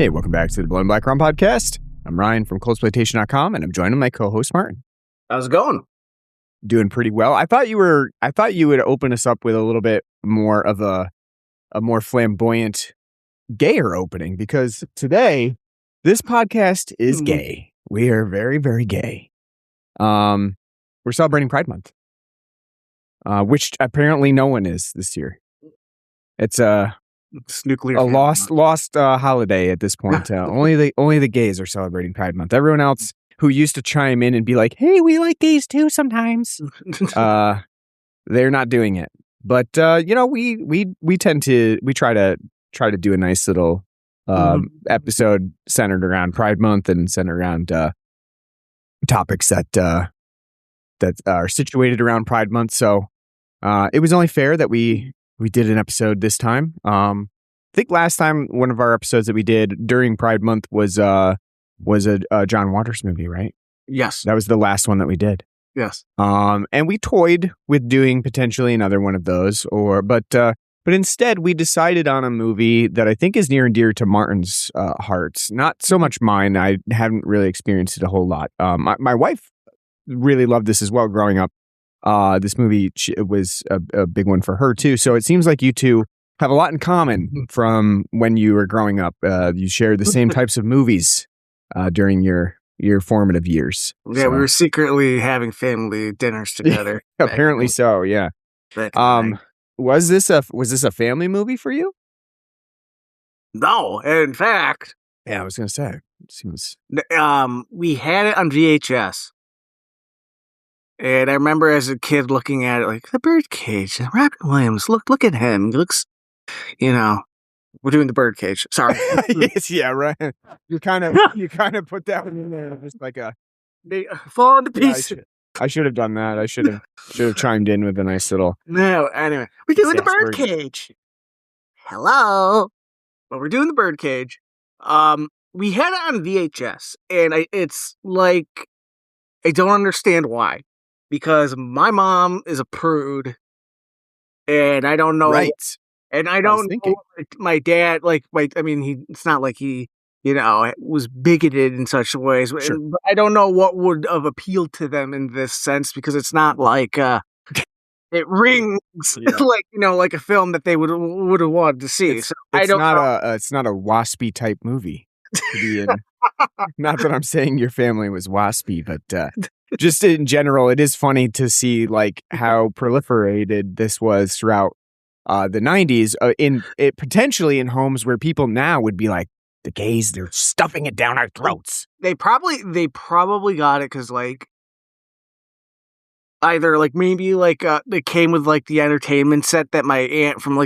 Hey, welcome back to the Blowing Black Rum podcast. I'm Ryan from coldsploitation.com, and I'm joined with my co-host Martin. How's it going? Doing pretty well. I thought you would open us up with a little bit more of a more flamboyant, gayer opening, because today this podcast is gay. We are very, very gay. We're celebrating Pride Month, which apparently no one is this year. It's nuclear a lost holiday at this point. Only the gays are celebrating Pride Month. Everyone else who used to chime in and be like, "Hey, we like gays too sometimes," they're not doing it. But we try to do a nice little episode centered around Pride Month and centered around topics that are situated around Pride Month. So it was only fair that we did an episode this time. I think last time one of our episodes that we did during Pride Month was a John Waters movie, right? Yes. That was the last one that we did. Yes. And we toyed with doing potentially another one of those, but instead we decided on a movie that I think is near and dear to Martin's heart. Not so much mine. I haven't really experienced it a whole lot. My wife really loved this as well growing up. This movie was a big one for her too. So it seems like you two have a lot in common from when you were growing up. You shared the same types of movies during your formative years. Yeah, so we were secretly having family dinners together. Apparently so, yeah. Was this a family movie for you? No, in fact. Yeah, I was gonna say. It seems. We had it on VHS. And I remember as a kid looking at it like, the Birdcage, Robin Williams, look at him. He looks, we're doing the Birdcage. Sorry. Yes, yeah, right. You kind of put that one in there just like they fall into pieces. I should have done that. I should have chimed in with a nice little. No, anyway, we're doing the Birdcage. Hello. Well, we're doing the Birdcage. We had it on VHS, and it's like, I don't understand why. Because my mom is a prude, and I don't know. Right. And I don't know, my dad, it's not like he, was bigoted in such ways. Sure. But I don't know what would have appealed to them in this sense, because it's not like it rings like a film that they would have wanted to see. It's not a waspy type movie to be in. Not that I'm saying your family was waspy, but just in general, it is funny to see like how proliferated this was throughout the 90s, potentially in homes where people now would be like, the gays, they're stuffing it down our throats. They probably got it because either maybe it came with the entertainment set that my aunt from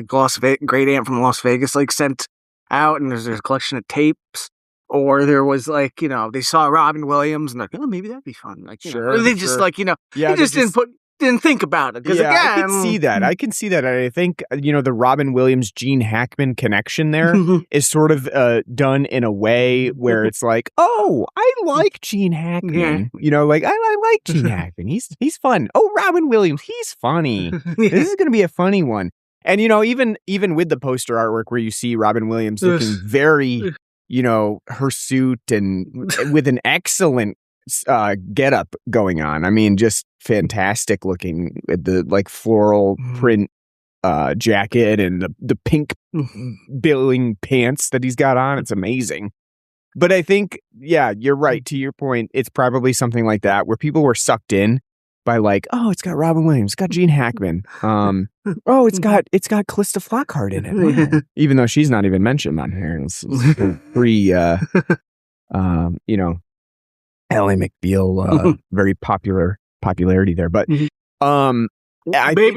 great aunt from Las Vegas sent out, and there's a collection of tapes. Or there was they saw Robin Williams and maybe that'd be fun. Sure. They just yeah, they just didn't think about it. Yeah, I can see that. I can see that. I think the Robin Williams Gene Hackman connection there is sort of done in a way where it's like, oh, I like Gene Hackman. Yeah. I like Gene Hackman. He's fun. Oh, Robin Williams, he's funny. This is gonna be a funny one. And even with the poster artwork where you see Robin Williams looking very hirsute and with an excellent getup going on. I mean, just fantastic looking with the floral print jacket and the pink billing pants that he's got on. It's amazing. But I think, yeah, you're right. To your point, it's probably something like that where people were sucked in by oh, it's got Robin Williams, it's got Gene Hackman. Oh, it's got Calista Flockhart in it. Wow. Even though she's not even mentioned on here. It's pre Ally McBeal, very popularity there. But maybe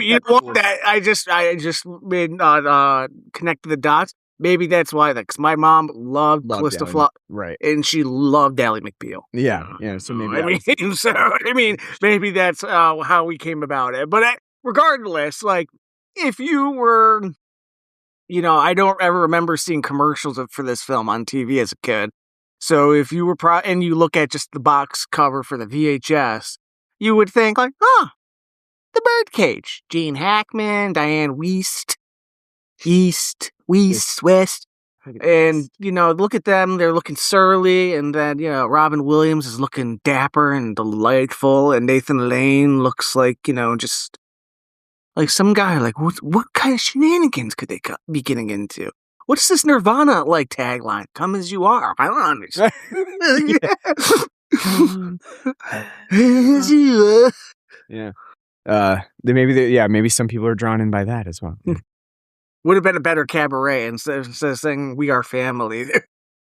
you want that. I just made connected the dots. Maybe that's why because my mom loved Calista Flockhart, right? And she loved Ally McBeal. Yeah. So maybe maybe that's how we came about it. But regardless, if you were, I don't ever remember seeing commercials for this film on TV as a kid. So if you were and you look at just the box cover for the VHS, you would think the Birdcage, Gene Hackman, Diane West. And, look at them. They're looking surly. And then, Robin Williams is looking dapper and delightful. And Nathan Lane looks like, just like some guy. Like, what kind of shenanigans could they be getting into? What's this Nirvana tagline? Come as you are. I don't understand. As you are. Yeah. Maybe some people are drawn in by that as well. Would have been a better cabaret instead of saying "We Are Family."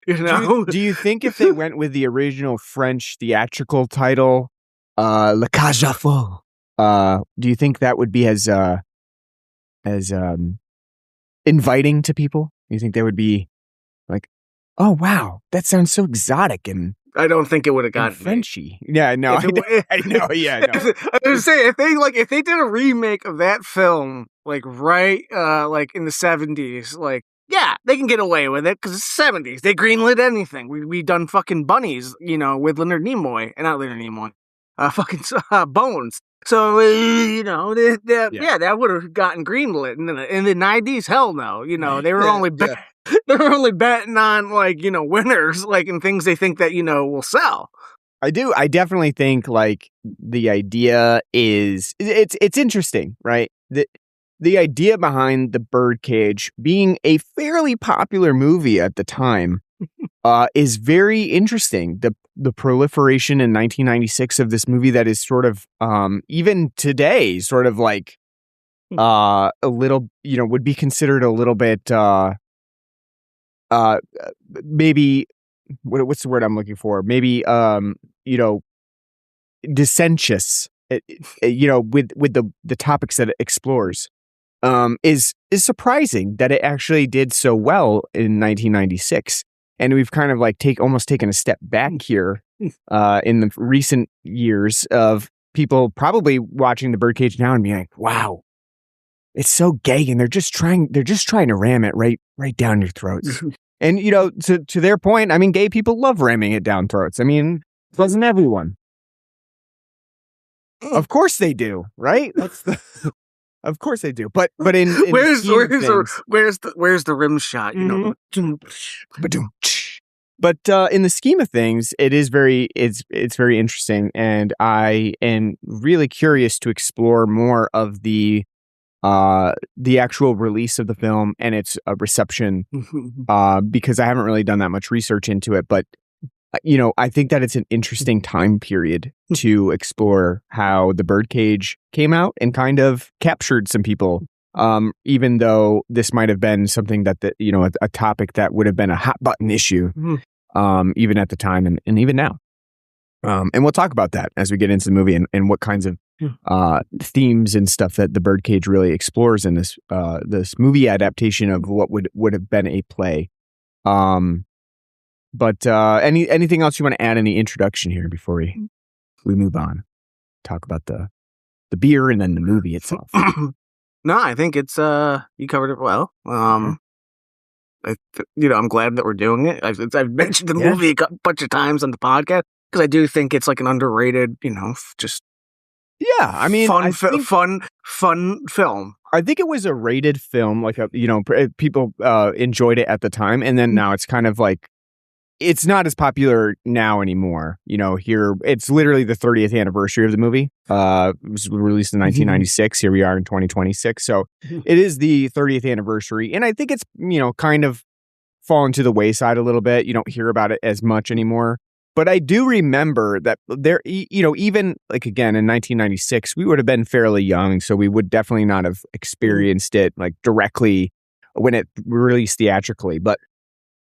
Do you think if they went with the original French theatrical title, "La Cage aux Folles," do you think that would be as inviting to people? Do you think they would be like, "Oh wow, that sounds so exotic and"? I don't think it would have gotten Frenchy. Yeah, no, I know. Yeah, no. I was saying if they did a remake of that film, in the 70s, yeah, they can get away with it because it's the 70s. They greenlit anything. We done fucking bunnies, with Leonard Nimoy, and not Leonard Nimoy, fucking Bones. So that would have gotten greenlit. In the 90s, hell no. They were only. They're only betting on winners, and things they think that will sell. I do. I definitely think the idea is it's interesting, right? The idea behind the Birdcage being a fairly popular movie at the time is very interesting. The proliferation in 1996 of this movie that is sort of even today sort of a little would be considered a little bit. Maybe what's the word I'm looking for? Maybe dissentious. With the topics that it explores, is surprising that it actually did so well in 1996, and we've kind of almost taken a step back here in the recent years of people probably watching the Birdcage now and being like, wow. It's so gay, and they're just trying to ram it right down your throats. And to their point, I mean, gay people love ramming it down throats. I mean, doesn't everyone? Of course they do, right? Of course they do. But in where's the rim shot? But in the scheme of things, it's very interesting, and I am really curious to explore more of the actual release of the film and its reception, because I haven't really done that much research into it. But, I think that it's an interesting time period to explore how the Birdcage came out and kind of captured some people, even though this might have been something that, a topic that would have been a hot button issue, even at the time and even now. And we'll talk about that as we get into the movie and what kinds of themes and stuff that the Birdcage really explores in this movie adaptation of what would have been a play. But anything else you want to add in the introduction here before we move on? Talk about the beer and then the movie itself. No, I think it's you covered it well. I'm glad that we're doing it. I've mentioned the movie a bunch of times on the podcast because I do think it's an underrated, just. Yeah, I mean, fun film. I think it was a rated film, people enjoyed it at the time, and then now it's kind of it's not as popular now anymore. Here it's literally the 30th anniversary of the movie. It was released in 1996. Here we are in 2026, so it is the 30th anniversary, and I think it's kind of fallen to the wayside a little bit. You don't hear about it as much anymore. But I do remember that there, even again in 1996, we would have been fairly young, so we would definitely not have experienced it directly when it released theatrically. But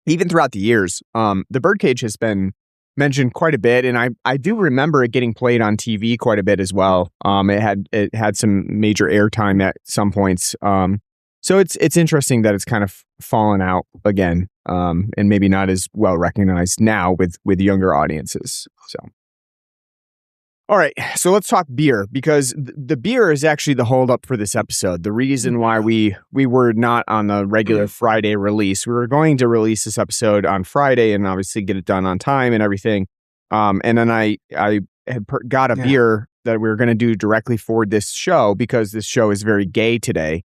even throughout the years, the Birdcage has been mentioned quite a bit, and I do remember it getting played on TV quite a bit as well. It had some major airtime at some points. So it's interesting that it's kind of fallen out again, and maybe not as well recognized now with younger audiences. So, all right, so let's talk beer, because the beer is actually the holdup for this episode. The reason why we were not on the regular Friday release, we were going to release this episode on Friday and obviously get it done on time and everything. And then I had got a beer that we were going to do directly for this show because this show is very gay today.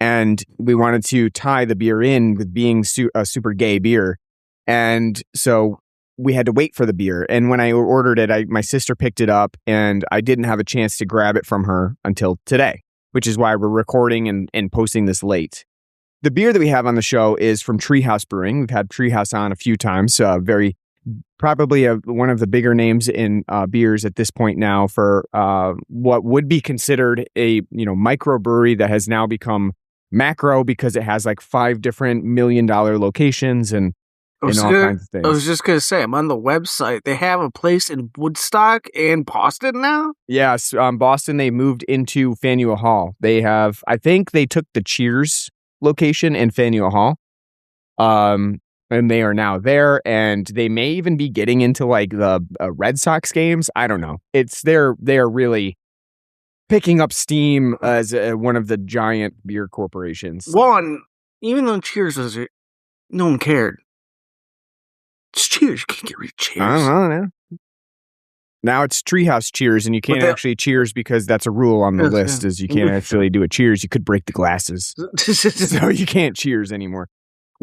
and we wanted to tie the beer in with being a super gay beer. And so we had to wait for the beer. And when I ordered it, my sister picked it up, and I didn't have a chance to grab it from her until today, which is why we're recording and posting this late. The beer that we have on the show is from Treehouse Brewing. We've had Treehouse on a few times. Probably one of the bigger names in beers at this point now for what would be considered a microbrewery that has now become macro because it has like 5 different $1 million locations and all kinds of things. I was just going to say, I'm on the website. They have a place in Woodstock and Boston now? Yes, Boston, they moved into Faneuil Hall. I think they took the Cheers location in Faneuil Hall. And they are now there, and they may even be getting into like the Red Sox games. I don't know. They're really picking up steam as one of the giant beer corporations. Even though Cheers was, no one cared. It's Cheers. You can't get rid of Cheers. I don't know. Now it's Treehouse Cheers, and you can't actually cheers because that's a rule on the list. Is you can't actually do a cheers. You could break the glasses, so you can't cheers anymore.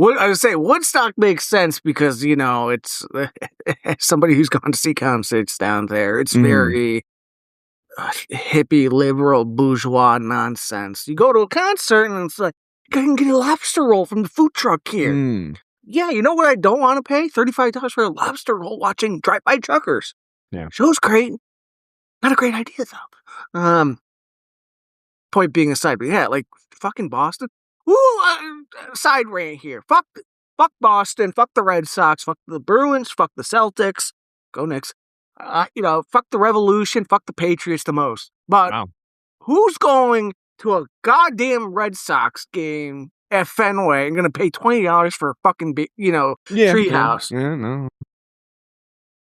I would say Woodstock makes sense because, it's somebody who's gone to see concerts down there. It's very hippie, liberal, bourgeois nonsense. You go to a concert and it's like, you can get a lobster roll from the food truck here. Yeah, you know what I don't want to pay? $35 for a lobster roll watching drive-by truckers. Yeah. Show's great. Not a great idea, though. Point being aside, but yeah, like fucking Boston. Side rant here. Fuck Boston. Fuck the Red Sox. Fuck the Bruins. Fuck the Celtics. Go Knicks. Fuck the Revolution. Fuck the Patriots the most. But who's going to a goddamn Red Sox game at Fenway and going to pay $20 for a fucking, treehouse? Yeah, no.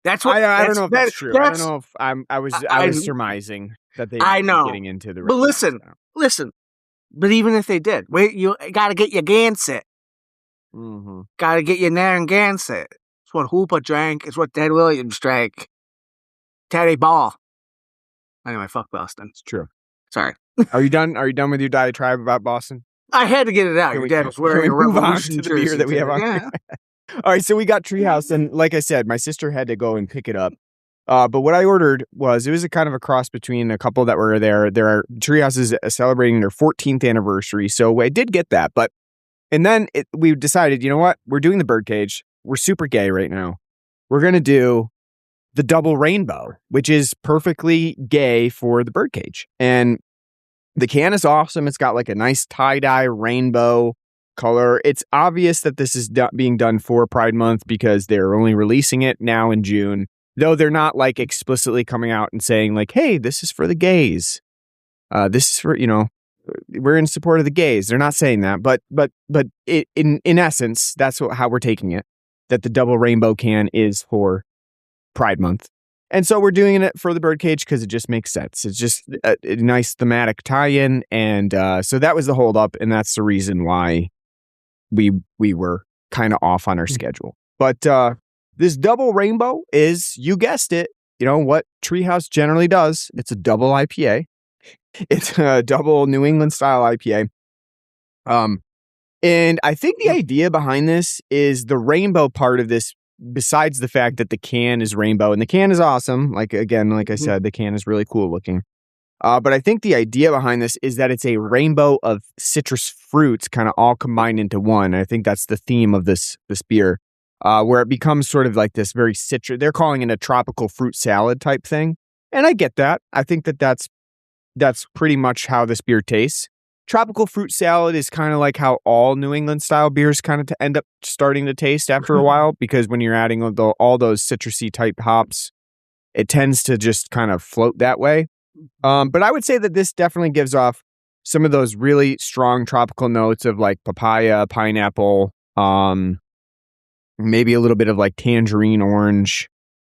That's what I don't know if that's true. I don't know if I was surmising that they were getting into the Red Sox. But listen. But even if they did, wait, you got to get your Gansett. Got to get your Narragansett. It's what Hooper drank. It's what Ted Williams drank. Teddy Ball. Anyway, fuck Boston. It's true. Sorry. Are you done? Are you done with your diatribe about Boston? I had to get it out. Your dad was wearing a Revolution jersey. Beer that we have on. Yeah. All right, so we got Treehouse, and like I said, my sister had to go and pick it up. But what I ordered it was a kind of a cross between a couple that were there. Treehouse is celebrating their 14th anniversary, so I did get that. And then we decided, you know what? We're doing the Birdcage. We're super gay right now. We're going to do the double rainbow, which is perfectly gay for the Birdcage. And the can is awesome. It's got like a nice tie-dye rainbow color. It's obvious that this is being done for Pride Month because they're only releasing it now in June. Though they're not like explicitly coming out and saying like, hey, this is for the gays. This is for, we're in support of the gays. They're not saying that, but in essence, that's how we're taking it, that the double rainbow can is for Pride Month. And so we're doing it for the Birdcage because it just makes sense. It's just a nice thematic tie-in. And so that was the holdup. And that's the reason why we were kind of off on our schedule. But this double rainbow is, you guessed it, what Treehouse generally does. It's a double IPA. It's a double New England style IPA. And I think the idea behind this is the rainbow part of this, besides the fact that the can is rainbow, and the can is awesome. Like I said, the can is really cool looking. But I think the idea behind this is that it's a rainbow of citrus fruits kind of all combined into one. I think that's the theme of this beer. Where it becomes sort of like this very citrus. They're calling it a tropical fruit salad type thing. And I get that. I think that's pretty much how this beer tastes. Tropical fruit salad is kind of like how all New England style beers kind of end up starting to taste after a while, because when you're adding all those citrusy type hops, it tends to just kind of float that way. But I would say that this definitely gives off some of those really strong tropical notes of like papaya, pineapple, maybe a little bit of like tangerine, orange,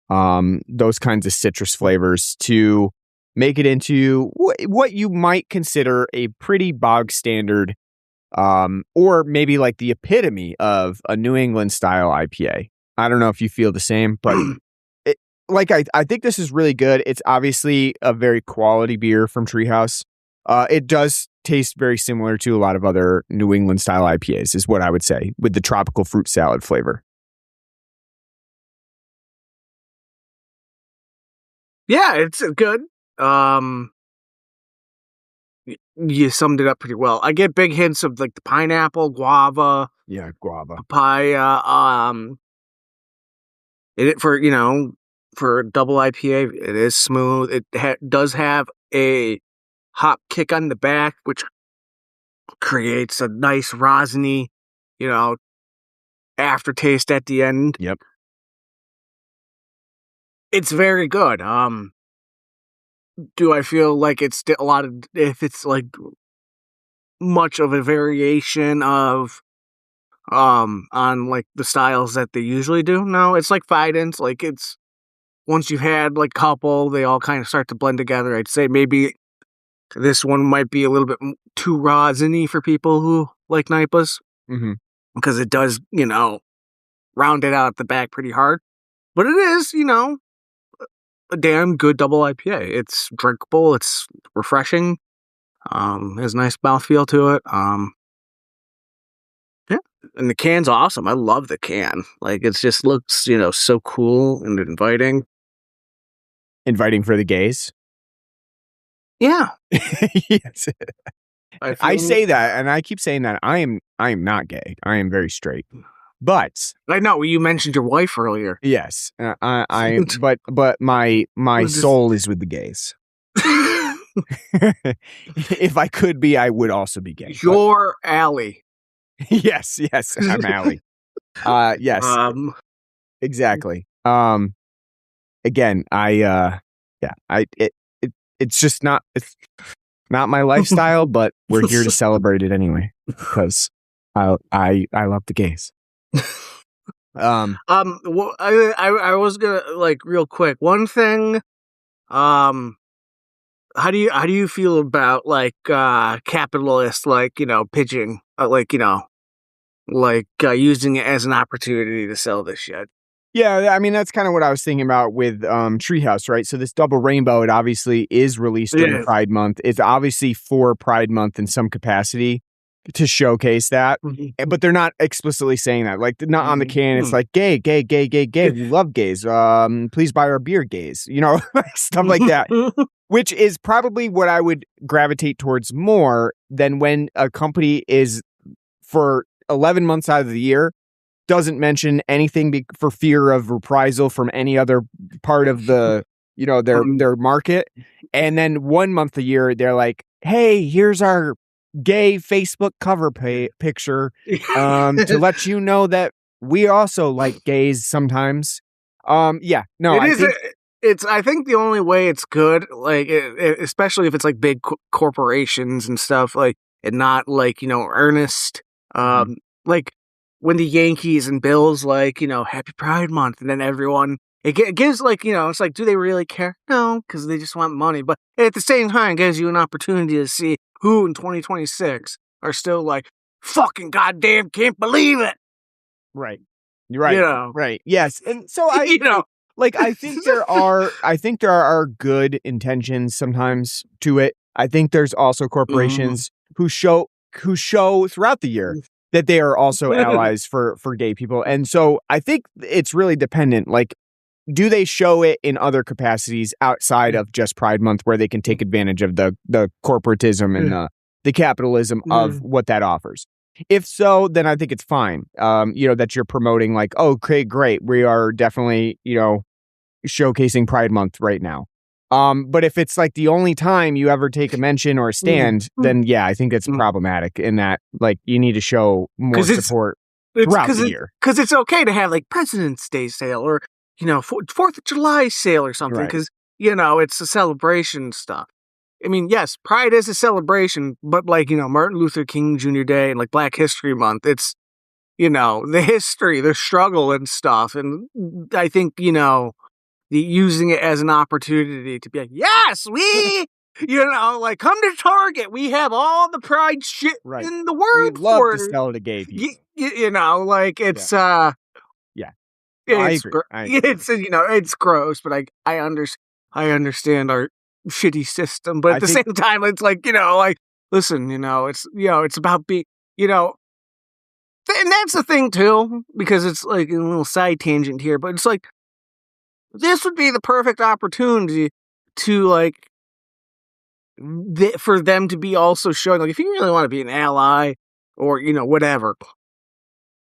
those kinds of citrus flavors to make it into what you might consider a pretty bog standard, or maybe like the epitome of a New England style IPA. I don't know if you feel the same, but I think this is really good. It's obviously a very quality beer from Treehouse. It does taste very similar to a lot of other New England style IPAs, is what I would say, with the tropical fruit salad flavor. Yeah, it's good. You summed it up pretty well. I get big hints of like the pineapple, guava. Yeah, guava. Papaya. For a double IPA, it is smooth. It does have a hop kick on the back, which creates a nice rosiny, aftertaste at the end. Yep. It's very good. Do I feel like it's if it's like much of a variation of on like the styles that they usually do? No, it's like Fidens. Like it's once you've had like a couple, they all kind of start to blend together. I'd say maybe this one might be a little bit too rosiny for people who like NIPAs, because it does, round it out at the back pretty hard. But it is, a damn good double IPA. It's drinkable. It's refreshing. Has a nice mouthfeel to it. Yeah, and the can's awesome. I love the can. Like it just looks, so cool and inviting. Inviting for the gays. Yeah. Yes. I say that, and I keep saying that I am not gay. I am very straight. But I know you mentioned your wife earlier. Yes, but my soul is with the gays. If I could be, I would also be gay. You're Allie. Yes, I'm Allie. Yes, exactly. Again, it's just not my lifestyle, but we're here to celebrate it anyway because I love the gays. Well, I was gonna like real quick. One thing, how do you feel about like capitalists like pitching using it as an opportunity to sell this shit? Yeah, I mean that's kind of what I was thinking about with Treehouse, right? So this double rainbow, it obviously is released during Pride Month. It's obviously for Pride Month in some capacity to showcase that, but they're not explicitly saying that. Like not on the can, it's like gay. We love gays. Please buy our beer, gays. Stuff like that. Which is probably what I would gravitate towards more than when a company is for 11 months out of the year doesn't mention anything for fear of reprisal from any other part of the their market, and then 1 month a year they're like, hey, here's our gay Facebook cover picture to let you know that we also like gays sometimes. I think the only way it's good, like especially if it's like big corporations and stuff, like and not like earnest, like when the Yankees and Bills like Happy Pride Month, and then everyone it gives like it's like, do they really care? No, because they just want money. But at the same time, it gives you an opportunity to see who in 2026 are still like, fucking goddamn, can't believe it. Right. You're right. Right. Yes. And so I think there are good intentions sometimes to it. I think there's also corporations who show throughout the year that they are also allies for gay people. And so I think it's really dependent. Like, do they show it in other capacities outside of just Pride Month where they can take advantage of the corporatism and the capitalism of what that offers? If so, then I think it's fine. That you're promoting like, oh, okay, great. We are definitely, showcasing Pride Month right now. But if it's like the only time you ever take a mention or a stand, then yeah, I think that's problematic in that like you need to show more support throughout the year. Because it's okay to have like President's Day sale or 4th of July sale or something, because it's a celebration stuff. I mean, yes, Pride is a celebration, but like Martin Luther King Jr. Day and like Black History Month, it's the history, the struggle and stuff, and I think using it as an opportunity to be like, yes, we like come to Target, we have all the Pride shit in the world. We'd love to sell to gay people. Like it's it's it's gross, but I understand our shitty system, but at the same time, it's like, like, listen, it's about being, and that's the thing too, because it's like a little side tangent here, but it's like, this would be the perfect opportunity to like, for them to be also showing, like, if you really want to be an ally or, whatever,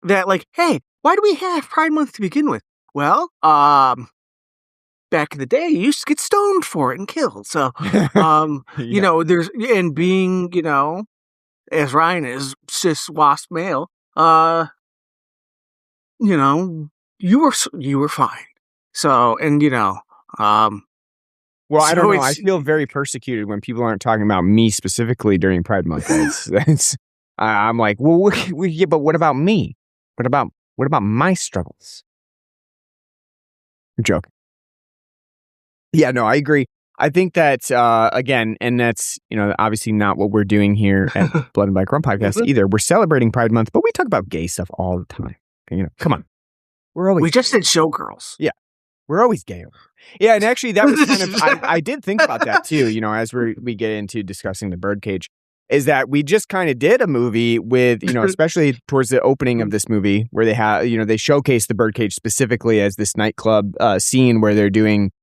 that like, hey, why do we have Pride Month to begin with? Well, back in the day, you used to get stoned for it and killed. So, there's, and being, as Ryan is, cis wasp male, you were fine. So, and, well, I don't know. I feel very persecuted when people aren't talking about me specifically during Pride Month. I'm like, well, yeah, but what about me? What about my struggles? I'm joking. Yeah, no, I agree. I think that, again, and that's, obviously not what we're doing here at Blood and Black Rum Podcast either. We're celebrating Pride Month, but we talk about gay stuff all the time. Come on. We just did Showgirls. Yeah. We're always gay. Yeah, and actually that was kind of, I did think about that too, as we get into discussing the Birdcage, is that we just kind of did a movie with, especially towards the opening of this movie where they have, they showcase the Birdcage specifically as this nightclub scene where they're doing,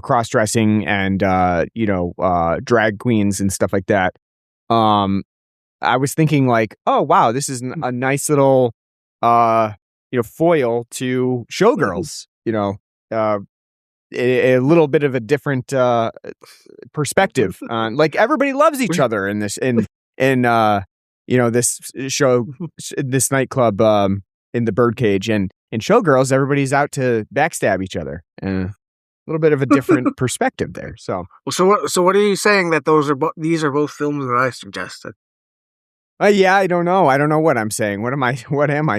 cross-dressing and, drag queens and stuff like that. I was thinking like, oh, wow, this is a nice little, foil to Showgirls, a little bit of a different perspective on, like, everybody loves each other in this this show, this nightclub in the Birdcage, and in Showgirls everybody's out to backstab each other, and a little bit of a different perspective there. So what are you saying, that these are both films that I suggested? Yeah, I don't know what I'm saying. What am I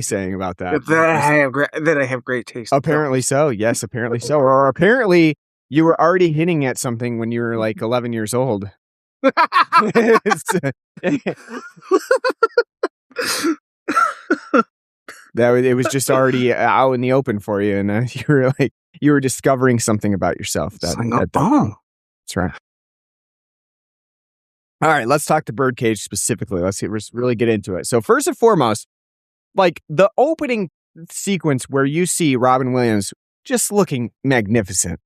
saying about that? That I have great taste. Apparently so. Yes, apparently so. Or apparently you were already hinting at something when you were like 11 years old. It was just already out in the open for you, and you were discovering something about yourself. That's right. All right, let's talk to Birdcage specifically. Let's really get into it. So first and foremost, like the opening sequence where you see Robin Williams just looking magnificent,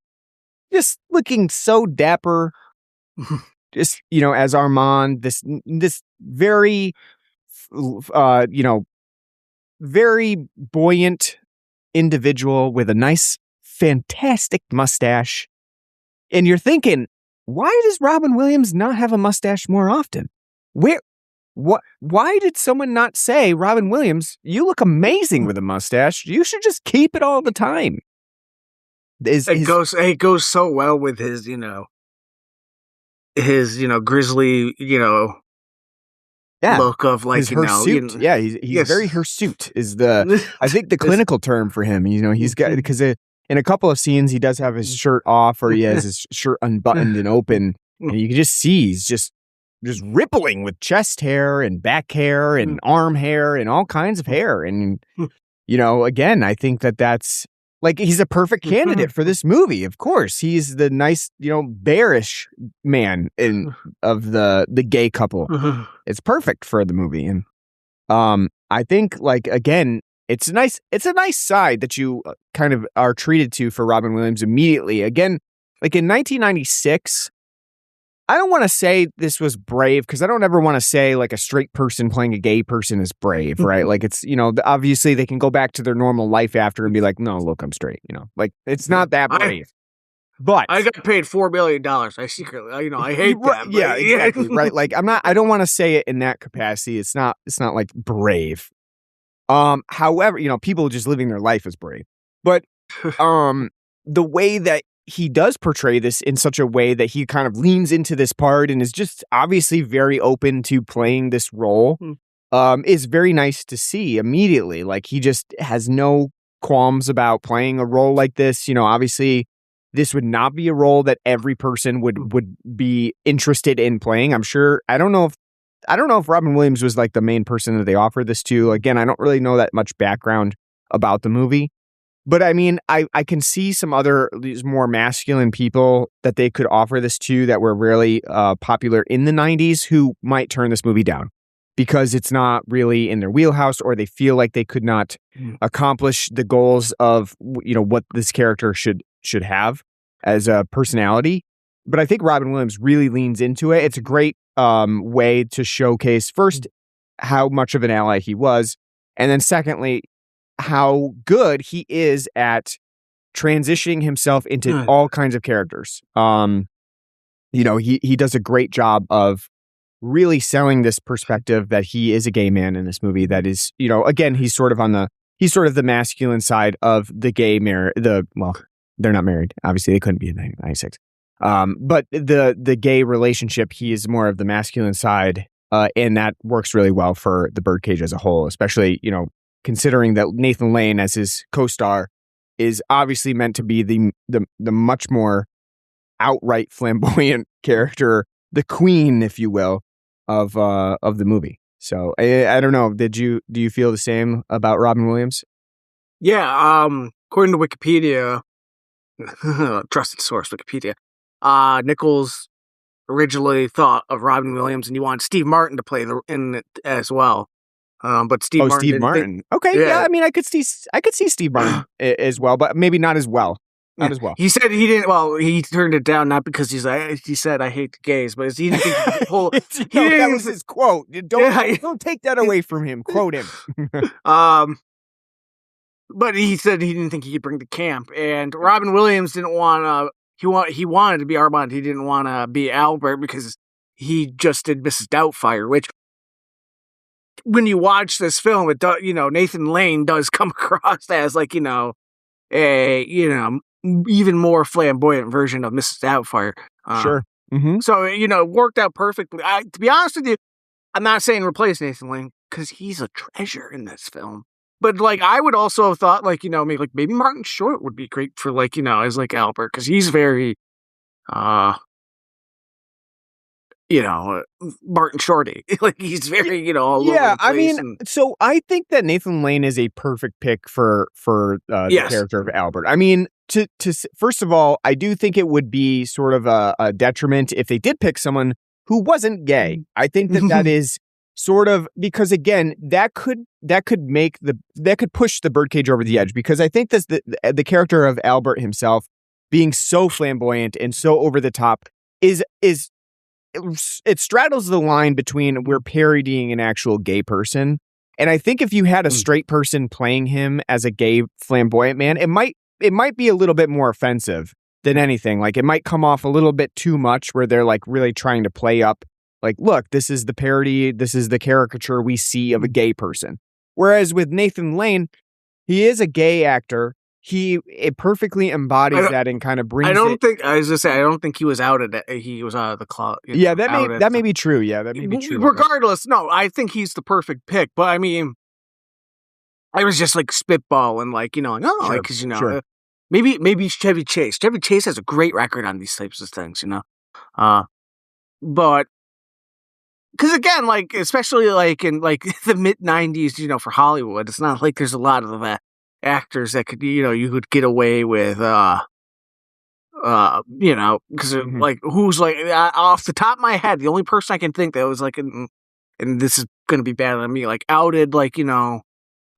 just looking so dapper, just, as Armand, this very, very buoyant individual with a nice, fantastic mustache. And you're thinking, why does Robin Williams not have a mustache more often? Why did someone not say, Robin Williams, you look amazing with a mustache. You should just keep it all the time. It goes so well with his, grizzly, look of like, hirsute. Yeah, he's very hirsute is I think the clinical term for him. He's got, because in a couple of scenes, he does have his shirt off, or he has his shirt unbuttoned and open, and you can just see he's just rippling with chest hair and back hair and arm hair and all kinds of hair. And, again, I think that's like, he's a perfect candidate for this movie. Of course, he's the nice, bearish man of the gay couple. It's perfect for the movie. And I think, like, again, it's a nice side that you kind of are treated to for Robin Williams immediately. Again, like in 1996, I don't want to say this was brave, because I don't ever want to say like a straight person playing a gay person is brave, right? Like, it's, obviously they can go back to their normal life after and be like, no, look, I'm straight, like, it's not that brave. But I got paid $4 billion. I secretly, I hate that. Yeah, exactly. Right. Like, I don't want to say it in that capacity. It's not like brave. However, people just living their life is brave. But the way that he does portray this in such a way that he kind of leans into this part and is just obviously very open to playing this role is very nice to see immediately. Like, he just has no qualms about playing a role like this. Obviously this would not be a role that every person would be interested in playing. I'm sure. I don't know if Robin Williams was like the main person that they offered this to. Again, I don't really know that much background about the movie. But I mean, I can see some other these more masculine people that they could offer this to that were really popular in the 90s who might turn this movie down because it's not really in their wheelhouse, or they feel like they could not accomplish the goals of, you know, what this character should have as a personality. But I think Robin Williams really leans into it. It's a great way to showcase, first, how much of an ally he was, and then secondly, how good he is at transitioning himself into all kinds of characters. You know, he does a great job of really selling this perspective that he is a gay man in this movie. That is, you know, again, he's sort of the masculine side of the gay well, they're not married. Obviously, they couldn't be in 1996. But the gay relationship, he is more of the masculine side, and that works really well for the Birdcage as a whole, especially, you know, considering that Nathan Lane as his co-star is obviously meant to be the much more outright flamboyant character, the queen, if you will, of the movie. So I don't know. Do you feel the same about Robin Williams? Yeah. According to Wikipedia, trusted source Wikipedia, Nichols originally thought of Robin Williams and he wanted Steve Martin to play in it as well. But Steve Martin. Steve Martin. Okay, yeah. I mean, I could see Steve Martin as well, but maybe not as well. Not as well. He said he didn't. Well, he turned it down not because he said I hate the gays, but he didn't think he could pull. That was his quote. Don't take that away from him. Quote him. But he said he didn't think he could bring the camp, and Robin Williams didn't want to. He wanted to be Armand. He didn't want to be Albert because he just did Mrs. Doubtfire, which, when you watch this film, it does, you know, Nathan Lane does come across as like, you know, a, you know, even more flamboyant version of Mrs. Doubtfire. Sure. Mm-hmm. So, you know, it worked out perfectly. To be honest with you, I'm not saying replace Nathan Lane because he's a treasure in this film. But like, I would also have thought like, you know, maybe Martin Short would be great for like, you know, as like Albert, because he's very, you know, Martin Shorty. Like, he's very, you know, all over the place. I mean, so I think that Nathan Lane is a perfect pick for the character of Albert. I mean, to first of all, I do think it would be sort of a detriment if they did pick someone who wasn't gay. I think that is sort of, because again, that could push the Birdcage over the edge, because I think that the character of Albert himself being so flamboyant and so over the top is it straddles the line between we're parodying an actual gay person. And I think if you had a straight person playing him as a gay flamboyant man, it might be a little bit more offensive than anything. Like, it might come off a little bit too much where they're like really trying to play up, like, look, this is the parody, this is the caricature we see of a gay person. Whereas with Nathan Lane, he is a gay actor. It perfectly embodies that and kind of brings. I was gonna say, I don't think he was out of it. He was out of the closet. Yeah, that may be true. Yeah, that may be true. Regardless, no, I think he's the perfect pick. But I mean, I was just like spitballing, like, you know, like, because, you know, maybe Chevy Chase. Chevy Chase has a great record on these types of things, you know. But because again, like, especially like in like the mid '90s, you know, for Hollywood, it's not like there's a lot of that. Actors that could, you know, you could get away with, you know, because like, who's like, off the top of my head, the only person I can think that was like, and this is going to be bad on me, like, outed, like, you know,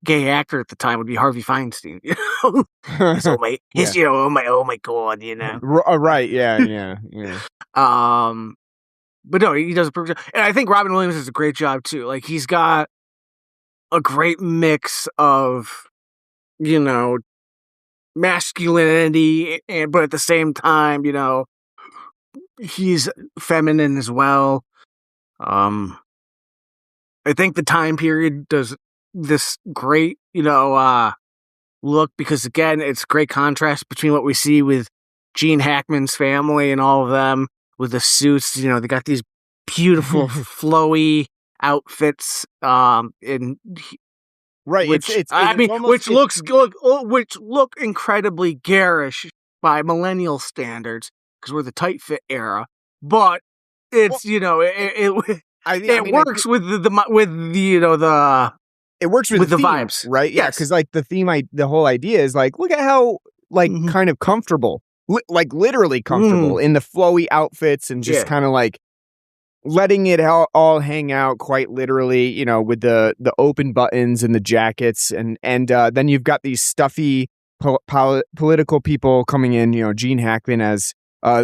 gay actor at the time would be Harvey Feinstein, you know? You know, oh my God, you know? Right, yeah. But no, he does a perfect job. And I think Robin Williams does a great job too. Like, he's got a great mix of, you know, masculinity, but at the same time, you know, he's feminine as well. I think the time period does this great, you know, look, because again, it's great contrast between what we see with Gene Hackman's family and all of them with the suits. You know, they got these beautiful flowy outfits, and right, which look incredibly garish by millennial standards because we're the tight fit era. But it's, you know, it works with the you know, it works with the theme, vibes, right? Yeah, because like the whole idea is like, look at how like kind of comfortable, like literally comfortable in the flowy outfits and just kind of like letting it all hang out quite literally, you know, with the open buttons and the jackets, and then you've got these stuffy political people coming in, you know, Gene Hackman as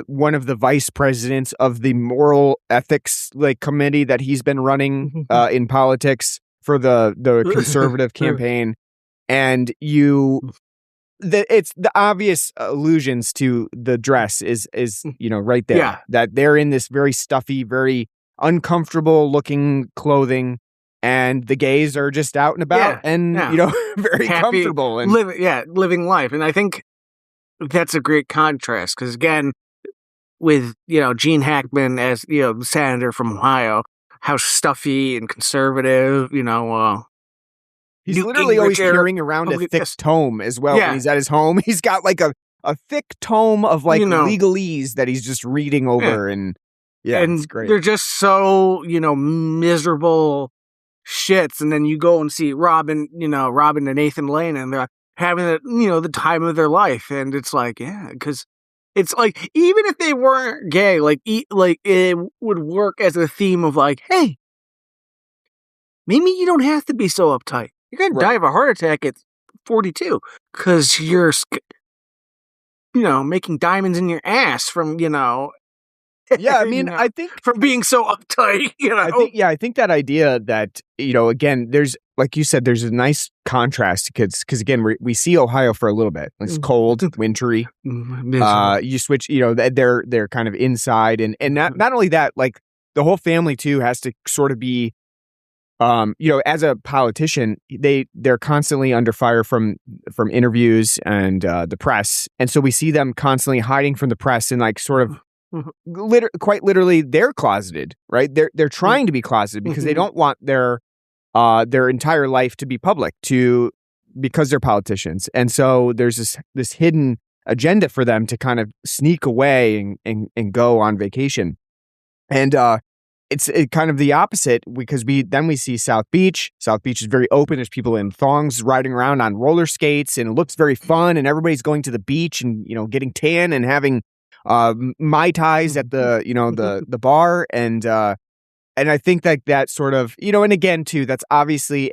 one of the vice presidents of the moral ethics like committee that he's been running in politics for the conservative campaign, and it's the obvious allusions to the dress is you know right there that they're in this very stuffy, very uncomfortable looking clothing, and the gays are just out and about and you know very happy, comfortable and living life. And I think that's a great contrast because again, with you know Gene Hackman as you know the senator from Ohio, how stuffy and conservative, you know. He's literally always carrying around a thick tome as well. When he's at his home, he's got like a thick tome of like legalese that he's just reading over, and it's great. They're just so you know miserable shits, and then you go and see Robin and Nathan Lane, and they're having the time of their life, and it's like because it's like even if they weren't gay, like it would work as a theme of like, hey, maybe you don't have to be so uptight. You're going to die of a heart attack at 42 because you're, you know, making diamonds in your ass from, you know. Yeah, I mean, I think from being so uptight, you know. I think that idea that, you know, again, there's, like you said, there's a nice contrast because again, we see Ohio for a little bit. It's cold, wintry. You switch, you know, they're kind of inside and not only that, like the whole family too has to sort of be, you know, as a politician, they're constantly under fire from interviews and the press, and so we see them constantly hiding from the press and like sort of quite literally they're closeted, right? They're trying to be closeted because they don't want their entire life to be public because they're politicians, and so there's this hidden agenda for them to kind of sneak away and go on vacation, and it's kind of the opposite because we see South Beach. South Beach is very open. There's people in thongs riding around on roller skates, and it looks very fun. And everybody's going to the beach and you know getting tan and having mai tais at the bar. And I think that sort of and again too that's obviously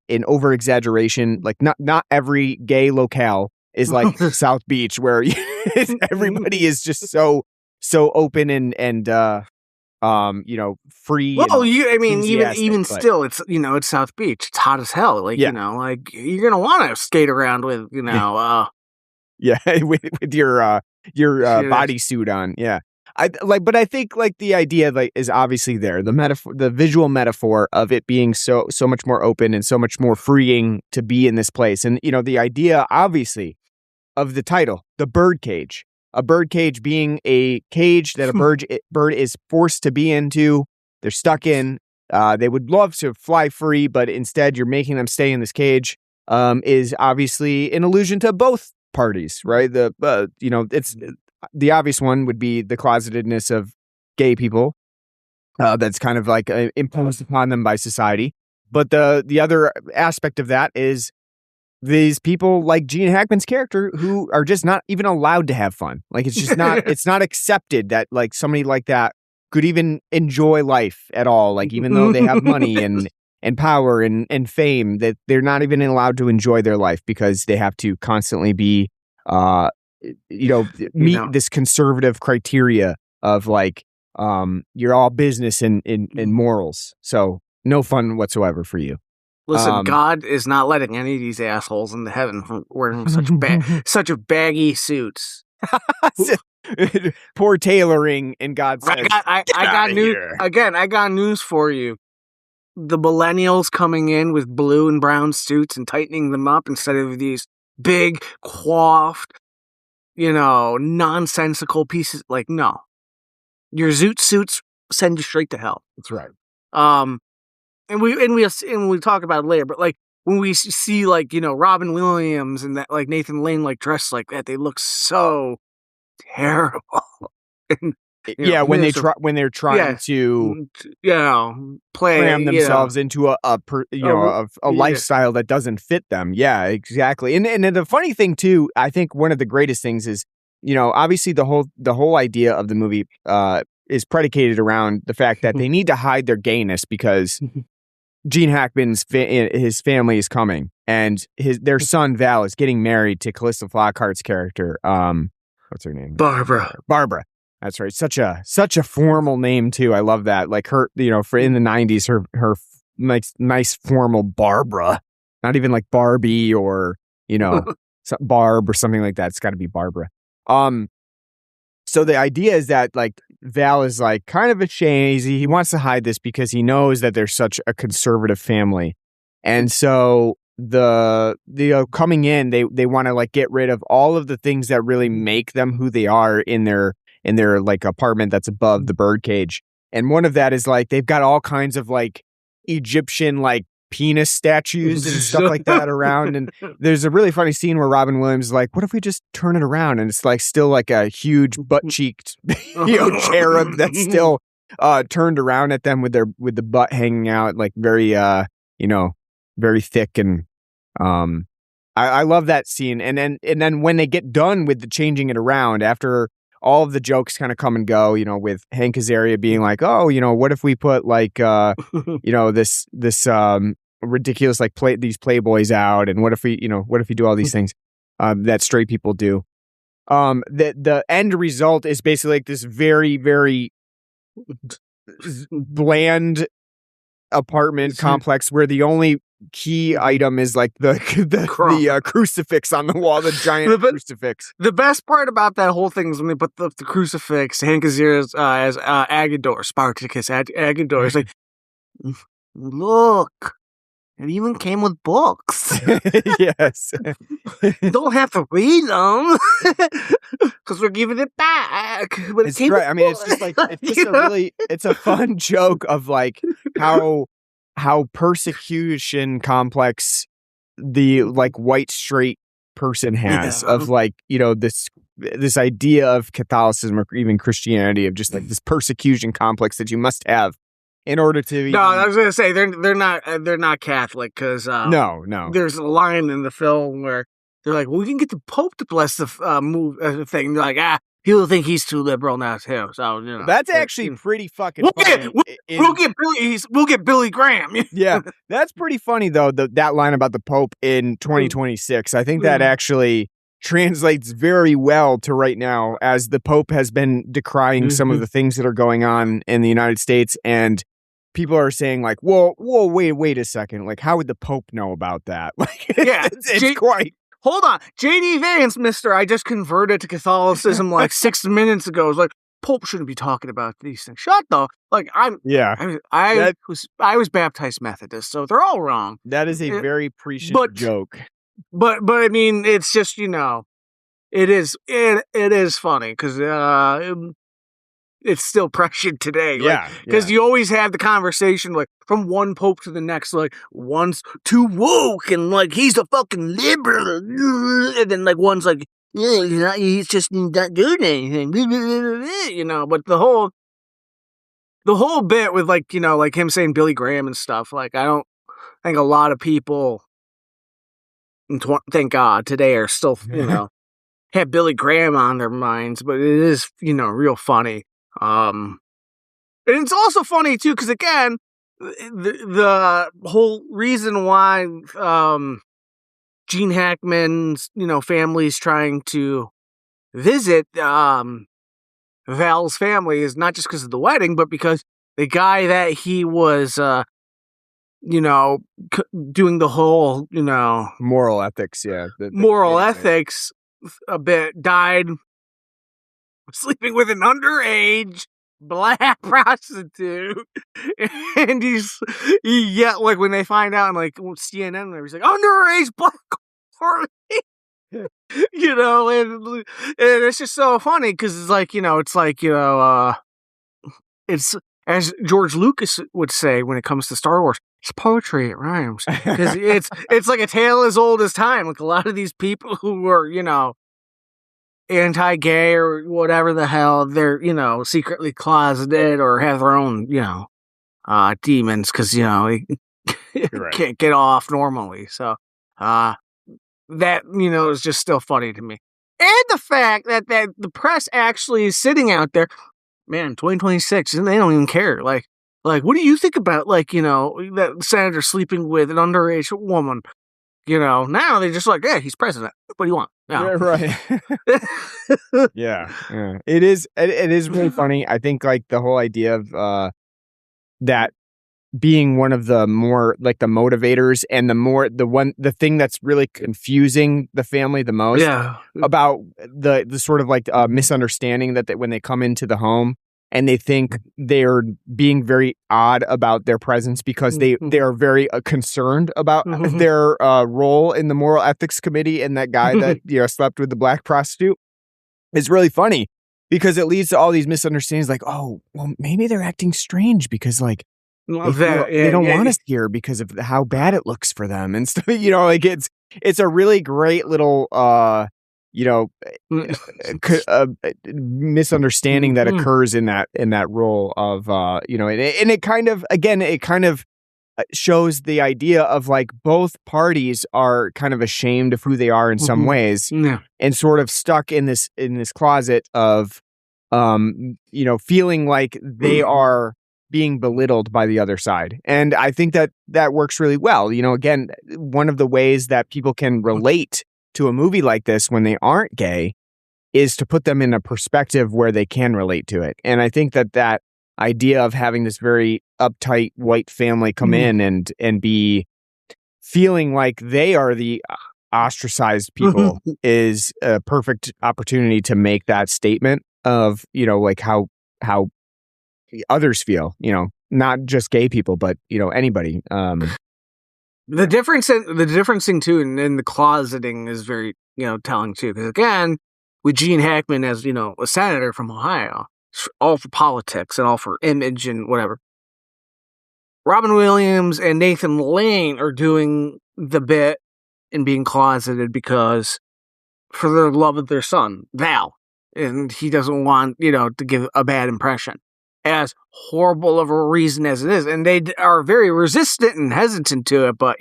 an over exaggeration. Like not every gay locale is like South Beach where everybody is just so open and free. Well, even still, it's it's South Beach. It's hot as hell. Like like you're gonna want to skate around with with your bodysuit on. Yeah, but I think like the idea like is obviously there. The metaphor, the visual metaphor of it being so much more open and so much more freeing to be in this place, and the idea obviously of the title, the Birdcage. A birdcage being a cage that a bird is forced to be into. They're stuck in. They would love to fly free, but instead you're making them stay in this cage. Is obviously an allusion to both parties, right? It's the obvious one would be the closetedness of gay people. That's kind of like imposed upon them by society. But the other aspect of that is these people like Gene Hackman's character who are just not even allowed to have fun. Like it's just not, it's not accepted that like somebody like that could even enjoy life at all. Like even though they have money and power and fame, that they're not even allowed to enjoy their life because they have to constantly be, meet this conservative criteria of like, you're all business and morals. So no fun whatsoever for you. Listen, God is not letting any of these assholes into heaven from wearing such baggy suits. Poor tailoring, and God says, I got news again. I got news for you. The millennials coming in with blue and brown suits and tightening them up instead of these big coiffed, nonsensical pieces. Like, no, your zoot suits send you straight to hell. That's right. And we talk about it later, but like when we see like Robin Williams and that like Nathan Lane like dressed like that, they look so terrible. Yeah, when they're trying to play cram themselves into a yeah. lifestyle that doesn't fit them. Yeah, exactly. And the funny thing too, I think one of the greatest things is, obviously the whole idea of the movie is predicated around the fact that they need to hide their gayness because Gene Hackman's his family is coming, and their son Val is getting married to Calista Flockhart's character. What's her name? Barbara. Barbara. That's right. Such a formal name too. I love that. Like her, for in the 90s, her nice formal Barbara. Not even like Barbie or Barb or something like that. It's got to be Barbara. So the idea is that like Val is like kind of ashamed. He wants to hide this because he knows that they're such a conservative family, and so the coming in, they want to like get rid of all of the things that really make them who they are in their like apartment that's above the Birdcage. And one of that is like they've got all kinds of like Egyptian like penis statues and stuff like that around. And there's a really funny scene where Robin Williams is like, what if we just turn it around? And it's like still like a huge butt-cheeked cherub that's still turned around at them with the butt hanging out, like very very thick. And I love that scene. And then when they get done with the changing it around after all of the jokes kind of come and go, with Hank Azaria being like, oh, what if we put like, this ridiculous, like these Playboys out. And what if we do all these things that straight people do? The end result is basically like this very, very bland apartment complex where the only key item is like the crucifix on the wall, the giant crucifix. The best part about that whole thing is when they put the crucifix, Hank Azaria's as Agador, Spartacus Agador. It's like, look, it even came with books. Yes. You don't have to read them because we're giving it back. But it's right. I mean, it's just like it's a fun joke of like how persecution complex the like white straight person has of like, this idea of Catholicism or even Christianity of just like this persecution complex that you must have in order to. No, I was gonna say they're not Catholic because no, there's a line in the film where they're like, well, we can get the Pope to bless the thing. They're like, he'll think he's too liberal now too. So that's actually pretty fucking funny. We'll get Billy Graham. Yeah, that's pretty funny though. That line about the Pope in 2026. I think that actually translates very well to right now, as the Pope has been decrying some of the things that are going on in the United States, and people are saying like, whoa, wait a second. Like, how would the Pope know about that? Like, it's quite. Hold on. J.D. Vance, I just converted to Catholicism like 6 minutes ago. It's like, Pope shouldn't be talking about these things. Shut the like I was baptized Methodist, so they're all wrong. That is a very prescient joke. But I mean, it's just, it is funny because it's still prescient today. Because you always have the conversation like from one pope to the next, like one's too woke and like he's a fucking liberal, and then like one's like, yeah, he's just not doing anything, But the whole bit with like like him saying Billy Graham and stuff, like I don't think a lot of people, thank God, today are still have Billy Graham on their minds, but it is real funny. And it's also funny too, because again, the whole reason why Gene Hackman's family's trying to visit Val's family is not just because of the wedding, but because the guy that he was doing the whole moral ethics, moral ethics a bit, died sleeping with an underage black prostitute, and like when they find out, and like CNN, he's like underage black party, and it's just so funny because it's like it's as George Lucas would say when it comes to Star Wars, it's poetry, it rhymes, because it's like a tale as old as time. Like a lot of these people who were anti-gay or whatever the hell, they're, secretly closeted or have their own, demons because, can't get off normally. So, that, is just still funny to me. And the fact that the press actually is sitting out there, man, 2026, and they don't even care. Like, what do you think about, that senator sleeping with an underage woman? Now they're just like, yeah, he's president. What do you want? Yeah, right. yeah. It is really funny. I think like the whole idea of that being one of the more like the motivators and the thing that's really confusing the family the most about the sort of like misunderstanding that when they come into the home and they think they're being very odd about their presence because they are very concerned about their role in the moral ethics committee, and that guy that slept with the black prostitute is really funny because it leads to all these misunderstandings like, oh, well, maybe they're acting strange because like they don't want us here because of how bad it looks for them and stuff. Like it's a really great little misunderstanding that occurs in that role of and it kind of shows the idea of like both parties are kind of ashamed of who they are in some ways and sort of stuck in this closet of feeling like they are being belittled by the other side. And I think that works really well. Again, one of the ways that people can relate to a movie like this when they aren't gay is to put them in a perspective where they can relate to it. And I think that idea of having this very uptight white family come in and be feeling like they are the ostracized people is a perfect opportunity to make that statement of, like how others feel, not just gay people, but, anybody. The difference thing too, in the closeting is very, telling too. Because again, with Gene Hackman as, a senator from Ohio, all for politics and all for image and whatever. Robin Williams and Nathan Lane are doing the bit and being closeted because for the love of their son, Val, and he doesn't want, to give a bad impression. As horrible of a reason as it is, and they are very resistant and hesitant to it, but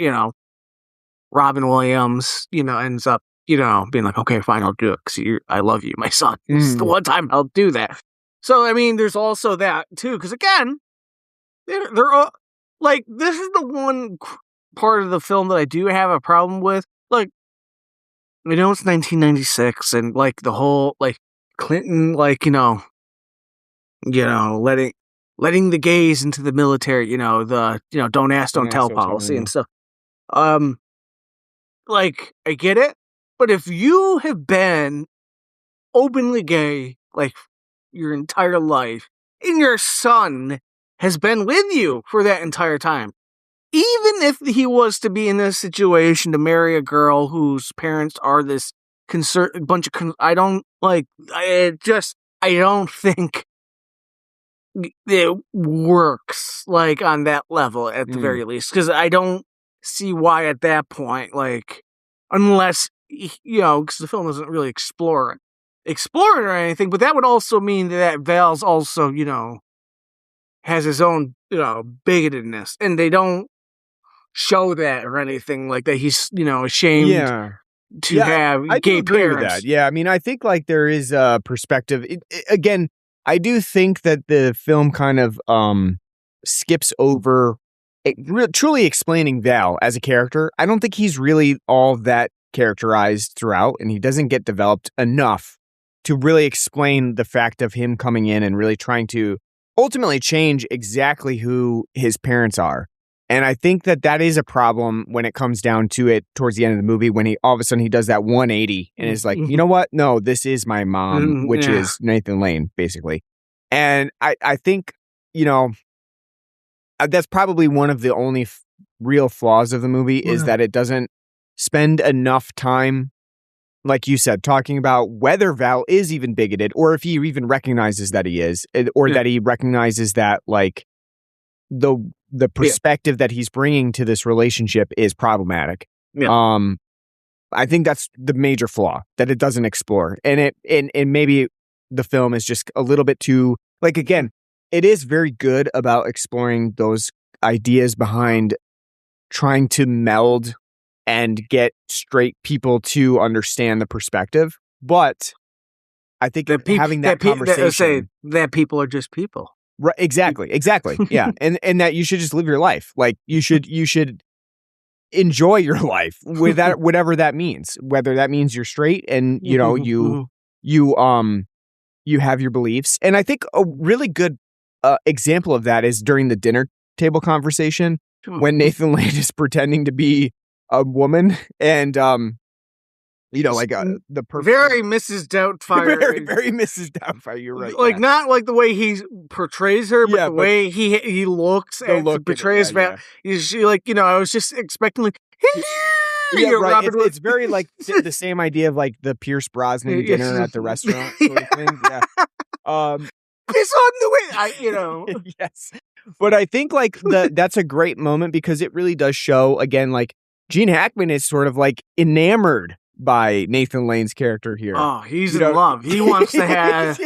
Robin Williams ends up being like, okay, fine, I'll do it because I love you, my son. It's the one time I'll do that. So I mean, there's also that too, because again, they're all, like, this is the one part of the film that I do have a problem with. Like, it's 1996, and like the whole like Clinton, like letting the gays into the military, the don't ask, don't tell policy and stuff. Like, I get it, but if you have been openly gay like your entire life and your son has been with you for that entire time, even if he was to be in this situation to marry a girl whose parents are this bunch of I don't think it works like on that level at the very least, because I don't see why at that point, like, unless because the film doesn't really explore it or anything, but that would also mean that Val's also has his own bigotedness, and they don't show that or anything like that. He's ashamed to have I gay agree parents. with that. Yeah, I mean, I think like there is a perspective. Again, I do think that the film kind of skips over truly explaining Val as a character. I don't think he's really all that characterized throughout, and he doesn't get developed enough to really explain the fact of him coming in and really trying to ultimately change exactly who his parents are. And I think that is a problem when it comes down to it towards the end of the movie, when all of a sudden he does that 180 and is like, you know what? No, this is my mom, which is Nathan Lane, basically. And I think, that's probably one of the only real flaws of the movie is that it doesn't spend enough time, like you said, talking about whether Val is even bigoted, or if he even recognizes that he is, or that he recognizes that like the perspective that he's bringing to this relationship is problematic. I think that's the major flaw that it doesn't explore. And maybe the film is just a little bit too, like, again, it is very good about exploring those ideas behind trying to meld and get straight people to understand the perspective. But I think having that conversation, that people are just people. Right, exactly. Yeah. And that you should just live your life. Like you should enjoy your life with that, whatever that means, whether that means you're straight and, you know, you have your beliefs. And I think a really good example of that is during the dinner table conversation when Nathan Lane is pretending to be a woman and, you know, like the perfect, very Mrs. Doubtfire, very Mrs. Doubtfire. You're right. Like not like the way he portrays her, but the way he looks and portrays. She, like, you know, I was just expecting like, right. It's very like the same idea of like the Pierce Brosnan dinner at the restaurant sort of thing. Yeah. Piss on the way, you know. Yes, but I think like that's a great moment because it really does show again like Gene Hackman is sort of like enamored by Nathan Lane's character here. Oh, he's in love. He wants to have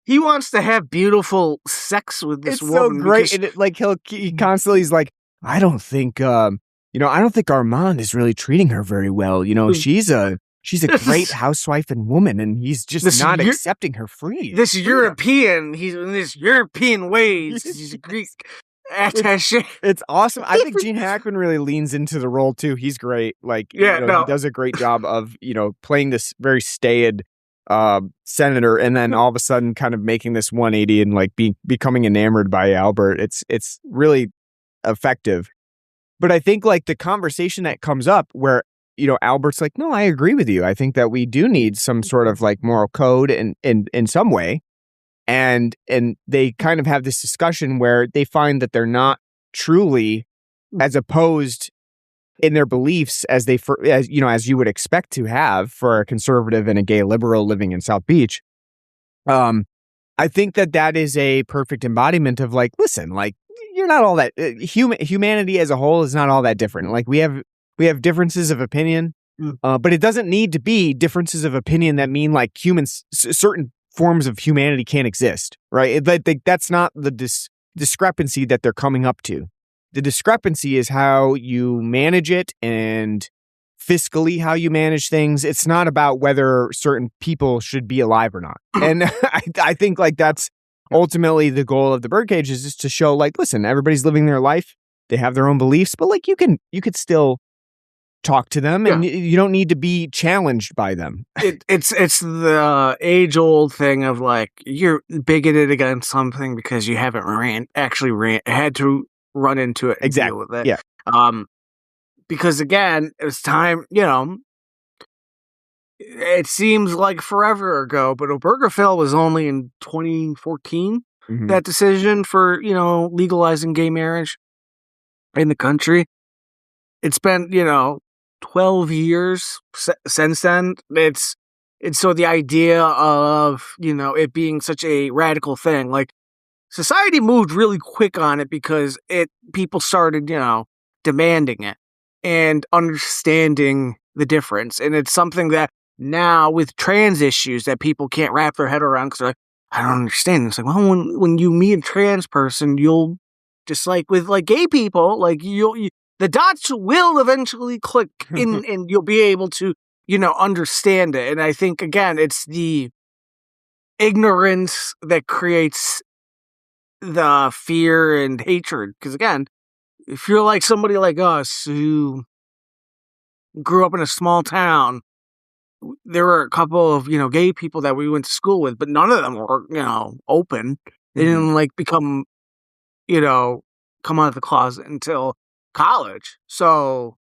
He wants to have beautiful sex with this woman. It's so great. And like he constantly is like, I don't think Armand is really treating her very well. You know, she's a great housewife and woman, and he's just not accepting her free. This European, he's in this European ways. He's a Greek attaché. It's awesome. I think Gene Hackman really leans into the role too. He's great. Like, he does a great job of, you know, playing this very staid senator, and then all of a sudden kind of making this 180 and like becoming enamored by Albert. It's really effective. But I think like the conversation that comes up where, you know, Albert's like, no, I agree with you. I think that we do need some sort of like moral code in some way. And they kind of have this discussion where they find that they're not truly as opposed in their beliefs as you would expect to have for a conservative and a gay liberal living in South Beach. I think that is a perfect embodiment of like, listen, like you're not all that humanity as a whole is not all that different. Like we have differences of opinion, but it doesn't need to be differences of opinion that mean like humans, certain forms of humanity can't exist, right? That's not the discrepancy that they're coming up to. The discrepancy is how you manage it and fiscally how you manage things. It's not about whether certain people should be alive or not. And I think like that's ultimately the goal of the Birdcage is just to show like, listen, everybody's living their life. They have their own beliefs, but like you could still talk to them and you don't need to be challenged by them. It's the age-old thing of like you're bigoted against something because you haven't had to run into it and deal with it. Yeah. Because again, it's time, you know, it seems like forever ago, but Obergefell was only in 2014, that decision for, you know, legalizing gay marriage in the country. It's been, you know, 12 years since then. It's so the idea of, you know, it being such a radical thing, like society moved really quick on it because people started, you know, demanding it and understanding the difference. And it's something that now with trans issues that people can't wrap their head around because they're like, I don't understand. It's like, well, when you meet a trans person, you'll just like with like gay people, like the dots will eventually click in and you'll be able to, you know, understand it. And I think, again, it's the ignorance that creates the fear and hatred. Because, again, if you're like somebody like us who grew up in a small town, there were a couple of, you know, gay people that we went to school with, but none of them were, you know, open. They didn't like become, you know, come out of the closet until college. So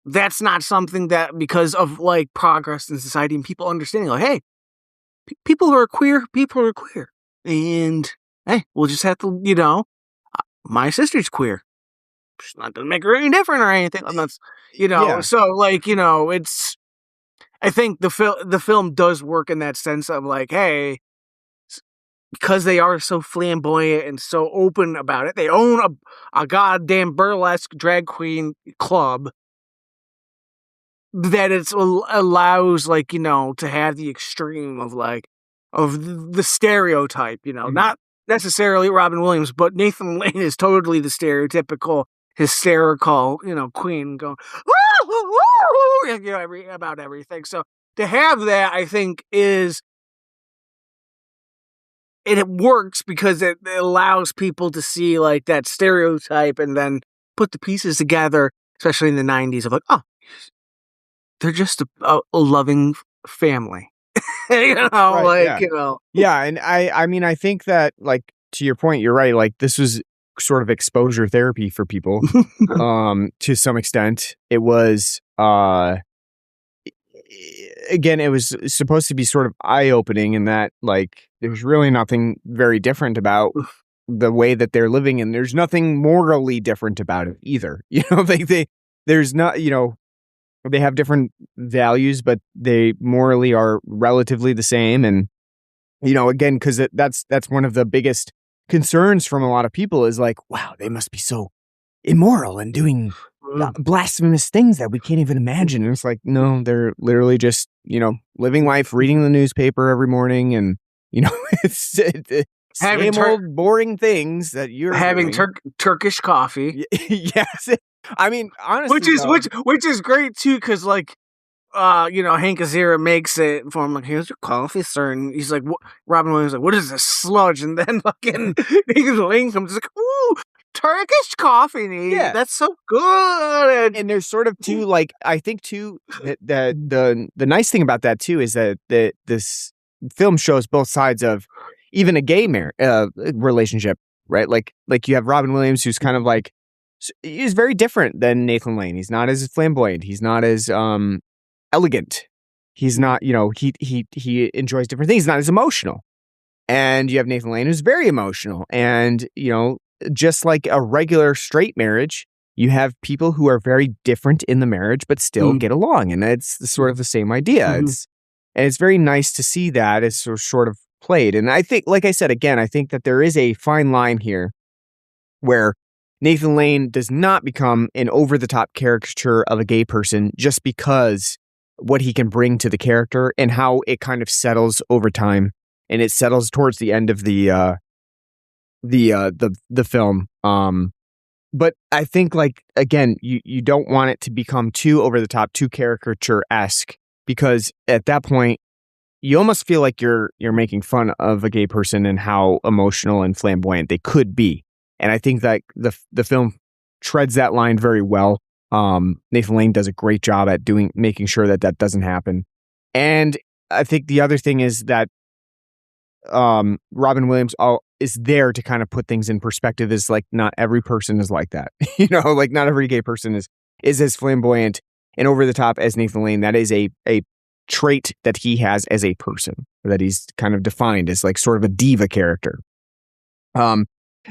that's not something that, because of like progress in society and people understanding, like, hey, people are queer, and hey, we'll just have to, you know, my sister's queer. It's not gonna make her any different or anything. That's, you know, so like, you know, it's. I think the film does work in that sense of like, hey, because they are so flamboyant and so open about it, they own a goddamn burlesque drag queen club. that it allows, like, you know, to have the extreme of the stereotype, you know, not necessarily Robin Williams, but Nathan Lane is totally the stereotypical hysterical, you know, queen going, woo, woo, woo, you know, about everything. So to have that, I think it works because it allows people to see like that stereotype and then put the pieces together, especially in the 90s of like, oh, they're just a loving family. You know, right, like, yeah. you know. Yeah, and I mean, I think that, like, to your point, you're right. Like, this was sort of exposure therapy for people, to some extent. It was, again, it was supposed to be sort of eye-opening in that, like, there's really nothing very different about the way that they're living, and there's nothing morally different about it either. You know, there's not, you know, they have different values, but they morally are relatively the same. And, you know, again, because that's one of the biggest concerns from a lot of people is like, wow, they must be so immoral and doing blasphemous things that we can't even imagine. And it's like, no, they're literally just, you know, living life, reading the newspaper every morning, and, you know, it's same old boring things that you're having Turkish coffee. Yes. I mean, honestly, which is great too, because like, you know, Hank Azaria makes it for him, like, here's your coffee, sir, and he's like, what? Robin Williams like, what is this sludge? And then fucking Nathan Lane comes like, ooh, Turkish coffee, yeah, that's so good. And there's sort of two, like, I think too that the nice thing about that too is that this film shows both sides of even a gay relationship, right? Like you have Robin Williams, who's kind of like, he's very different than Nathan Lane. He's not as flamboyant. He's not as elegant. He's not, you know, he enjoys different things. He's not as emotional. And you have Nathan Lane, who's very emotional. And, you know, just like a regular straight marriage, you have people who are very different in the marriage, but still get along. And it's sort of the same idea. It's very nice to see that as sort of played. And I think, like I said, again, I think that there is a fine line here where Nathan Lane does not become an over-the-top caricature of a gay person just because what he can bring to the character and how it kind of settles over time, and it settles towards the end of the film. But I think, like, again, you don't want it to become too over-the-top, too caricature-esque, because at that point, you almost feel like you're making fun of a gay person and how emotional and flamboyant they could be. And I think that the film treads that line very well. Nathan Lane does a great job at making sure that doesn't happen. And I think the other thing is that Robin Williams is there to kind of put things in perspective. Is like, not every person is like that. You know, like not every gay person is as flamboyant and over the top as Nathan Lane. That is a trait that he has as a person, that he's kind of defined as like sort of a diva character.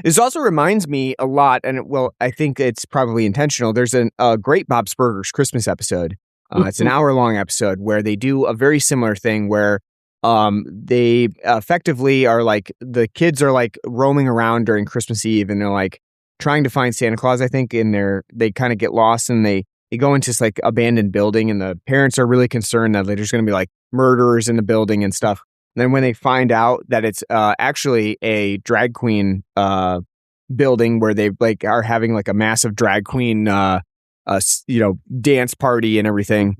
This also reminds me a lot, and I think it's probably intentional. There's a great Bob's Burgers Christmas episode. It's an hour-long episode where they do a very similar thing where they effectively are like, the kids are like roaming around during Christmas Eve, and they're like trying to find Santa Claus, I think, and they kind of get lost, and they go into this like abandoned building, and the parents are really concerned that there's going to be like murderers in the building and stuff. Then when they find out that it's actually a drag queen building where they like are having like a massive drag queen you know, dance party and everything,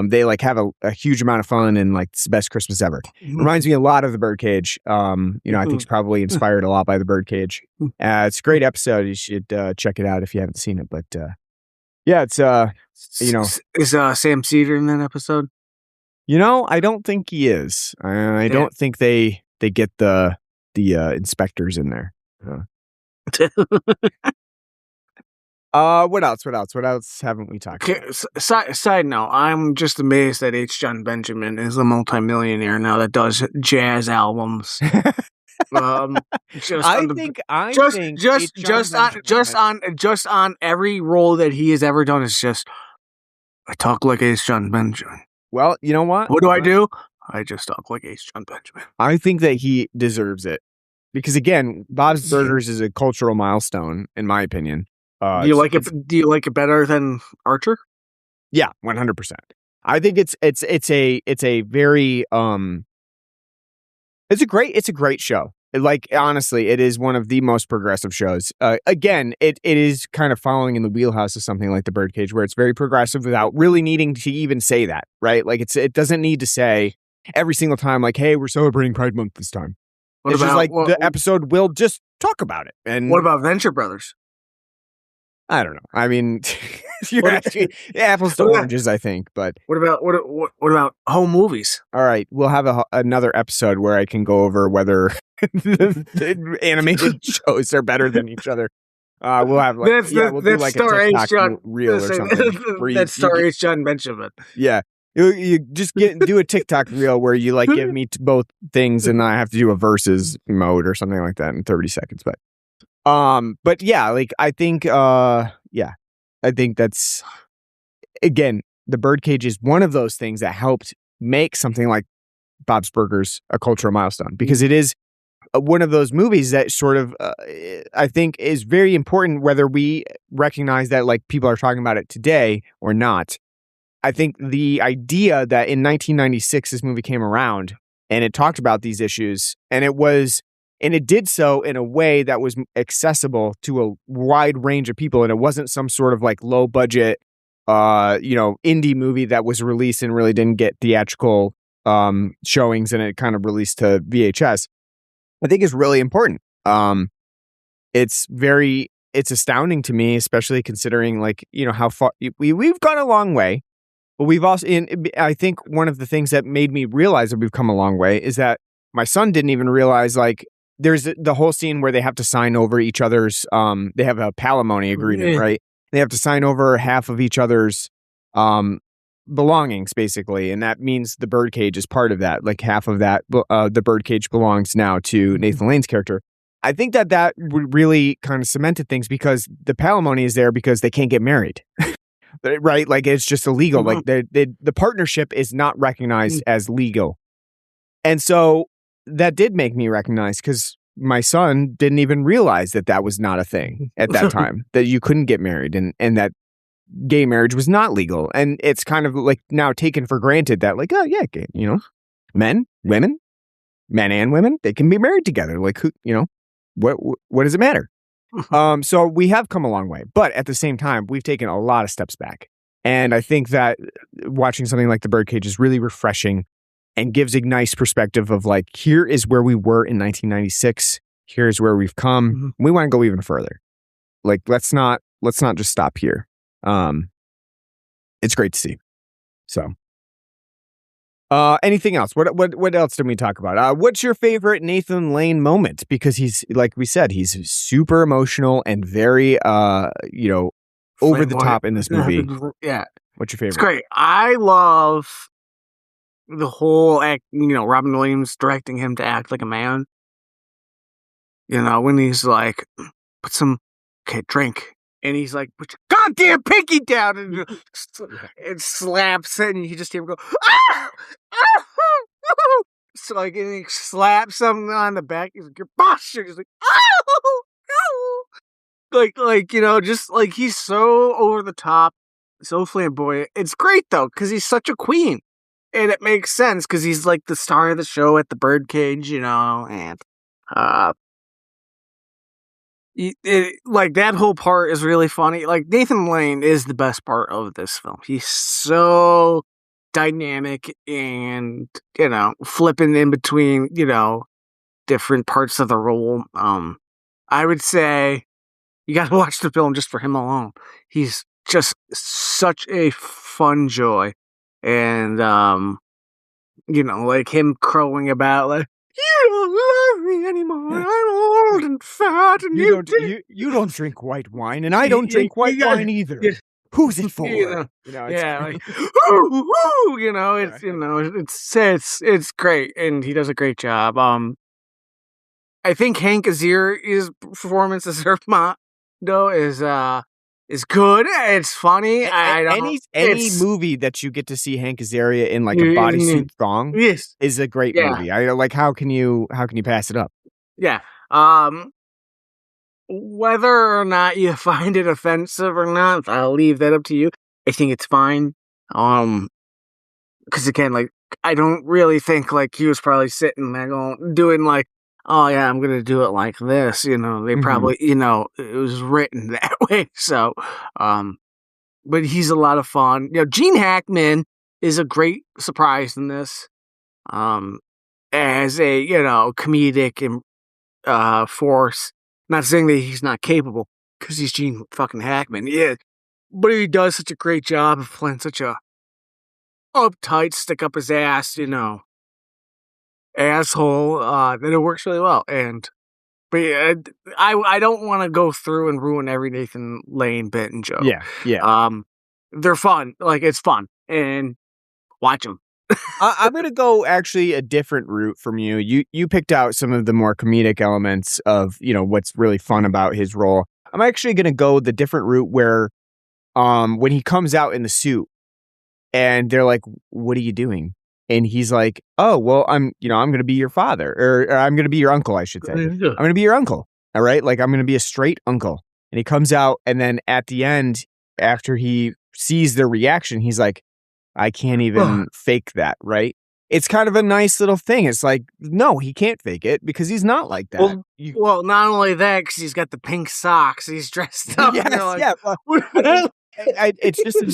they like have a huge amount of fun, and like it's the best Christmas ever. Reminds me a lot of the Birdcage. You know, I think it's probably inspired a lot by the Birdcage. It's a great episode. You should check it out if you haven't seen it. But yeah, it's you know, is Sam Cedar in that episode? You know, I don't think he is. I don't think they get the inspectors in there. What else? What else haven't we talked about? Side note, I'm just amazed that H. John Benjamin is a multimillionaire now that does jazz albums. Just on every role that he has ever done is just, I talk like H. John Benjamin. Well, you know what? What do I do? I just talk like H. John Benjamin. I think that he deserves it. Because again, Bob's Burgers is a cultural milestone, in my opinion. Do you like it better than Archer? Yeah, 100%. I think it's a very it's a great show. Like, honestly, it is one of the most progressive shows. Again, it is kind of following in the wheelhouse of something like the Birdcage, where it's very progressive without really needing to even say that, right? Like, it doesn't need to say every single time, like, hey, we're celebrating Pride Month this time. It's just like the episode will just talk about it. And what about Venture Brothers? I don't know. I mean, you're asking apples to oranges, I think. But what about home movies? All right, we'll have another episode where I can go over whether the animated shows are better than each other. We'll have like we'll do like a TikTok reel or something. That's Star H. John Benjamin. Yeah, you just do a TikTok reel where you like give me both things, and I have to do a versus mode or something like that in 30 seconds. But yeah, like I think that's, again, the Birdcage is one of those things that helped make something like Bob's Burgers a cultural milestone, because it is one of those movies that sort of I think is very important, whether we recognize that like people are talking about it today or not. I think the idea that in 1996 this movie came around and it talked about these issues, and it did so in a way that was accessible to a wide range of people, and it wasn't some sort of like low budget indie movie that was released and really didn't get theatrical showings, and it kind of released to VHS. I think is really important. It's astounding to me, especially considering like, how far we've gone a long way, but we've also, I think one of the things that made me realize that we've come a long way is that my son didn't even realize, like, there's the whole scene where they have to sign over each other's, they have a palimony agreement, right? They have to sign over half of each other's belongings, basically. And that means the Birdcage is part of that. Like half of that, the Birdcage belongs now to Nathan Lane's character. I think that really kind of cemented things, because the palimony is there because they can't get married, right? Like it's just illegal. Like the partnership is not recognized as legal. And so that did make me recognize, because my son didn't even realize that was not a thing at that time, that you couldn't get married, and that gay marriage was not legal. And it's kind of like now taken for granted that like, oh yeah, men, women, men and women, they can be married together. Like, who, what does it matter? So we have come a long way, but at the same time, we've taken a lot of steps back. And I think that watching something like The Birdcage is really refreshing and gives a nice perspective of like, here is where we were in 1996. Here's where we've come. Mm-hmm. We want to go even further. Like, let's not just stop here. It's great to see. So, anything else? What else did we talk about? What's your favorite Nathan Lane moment? Because he's, like we said, he's super emotional and very, over the top in this movie. Yeah. What's your favorite? It's great. I love the whole act, Robin Williams directing him to act like a man. When he's like, drink. And he's like, put your goddamn pinky down, and it slaps it, and you just hear him go, ah! Ah! So like, and he slaps something on the back. He's like, your posture. He's like, oh, oh. Just like, he's so over the top, so flamboyant. It's great though, because he's such a queen, and it makes sense because he's like the star of the show at the Birdcage, and like that whole part is really funny. Like Nathan Lane is the best part of this film. He's so dynamic and flipping in between different parts of the role. I would say you got to watch the film just for him alone. He's just such a fun joy, and like him crowing about like, you don't love me anymore. I'm old and fat, and you don't drink white wine, and I don't drink white wine either. Yeah. Who's it for? It's great, and he does a great job. I think Hank Azaria's performance as Armando is good. It's funny. Any movie that you get to see Hank Azaria in like a bodysuit thong is a great movie. I like, how can you pass it up? Yeah. Whether or not you find it offensive or not, I'll leave that up to you. I think it's fine. Because again, like, I don't really think like he was probably sitting there doing like, oh yeah, I'm gonna do it like this. They probably, it was written that way. So, but he's a lot of fun. Gene Hackman is a great surprise in this. As a comedic and force. Not saying that he's not capable, because he's Gene fucking Hackman. Yeah, but he does such a great job of playing such a uptight, stick up his ass, asshole. That it works really well. But yeah, I don't want to go through and ruin every Nathan Lane bit and joke. Yeah. They're fun. Like, it's fun, and watch them. I'm gonna go actually a different route from you. You picked out some of the more comedic elements of what's really fun about his role. I'm actually gonna go the different route where, when he comes out in the suit, and they're like, "What are you doing?" And he's like, "Oh, well, I'm gonna be your father, or I'm gonna be your uncle, I should say. I'm gonna be your uncle. All right, like I'm gonna be a straight uncle." And he comes out, and then at the end, after he sees their reaction, he's like, I can't even fake that, right? It's kind of a nice little thing. It's like, no, he can't fake it because he's not like that. Well, not only that, because he's got the pink socks, he's dressed up. Yes, like, yeah. It's just a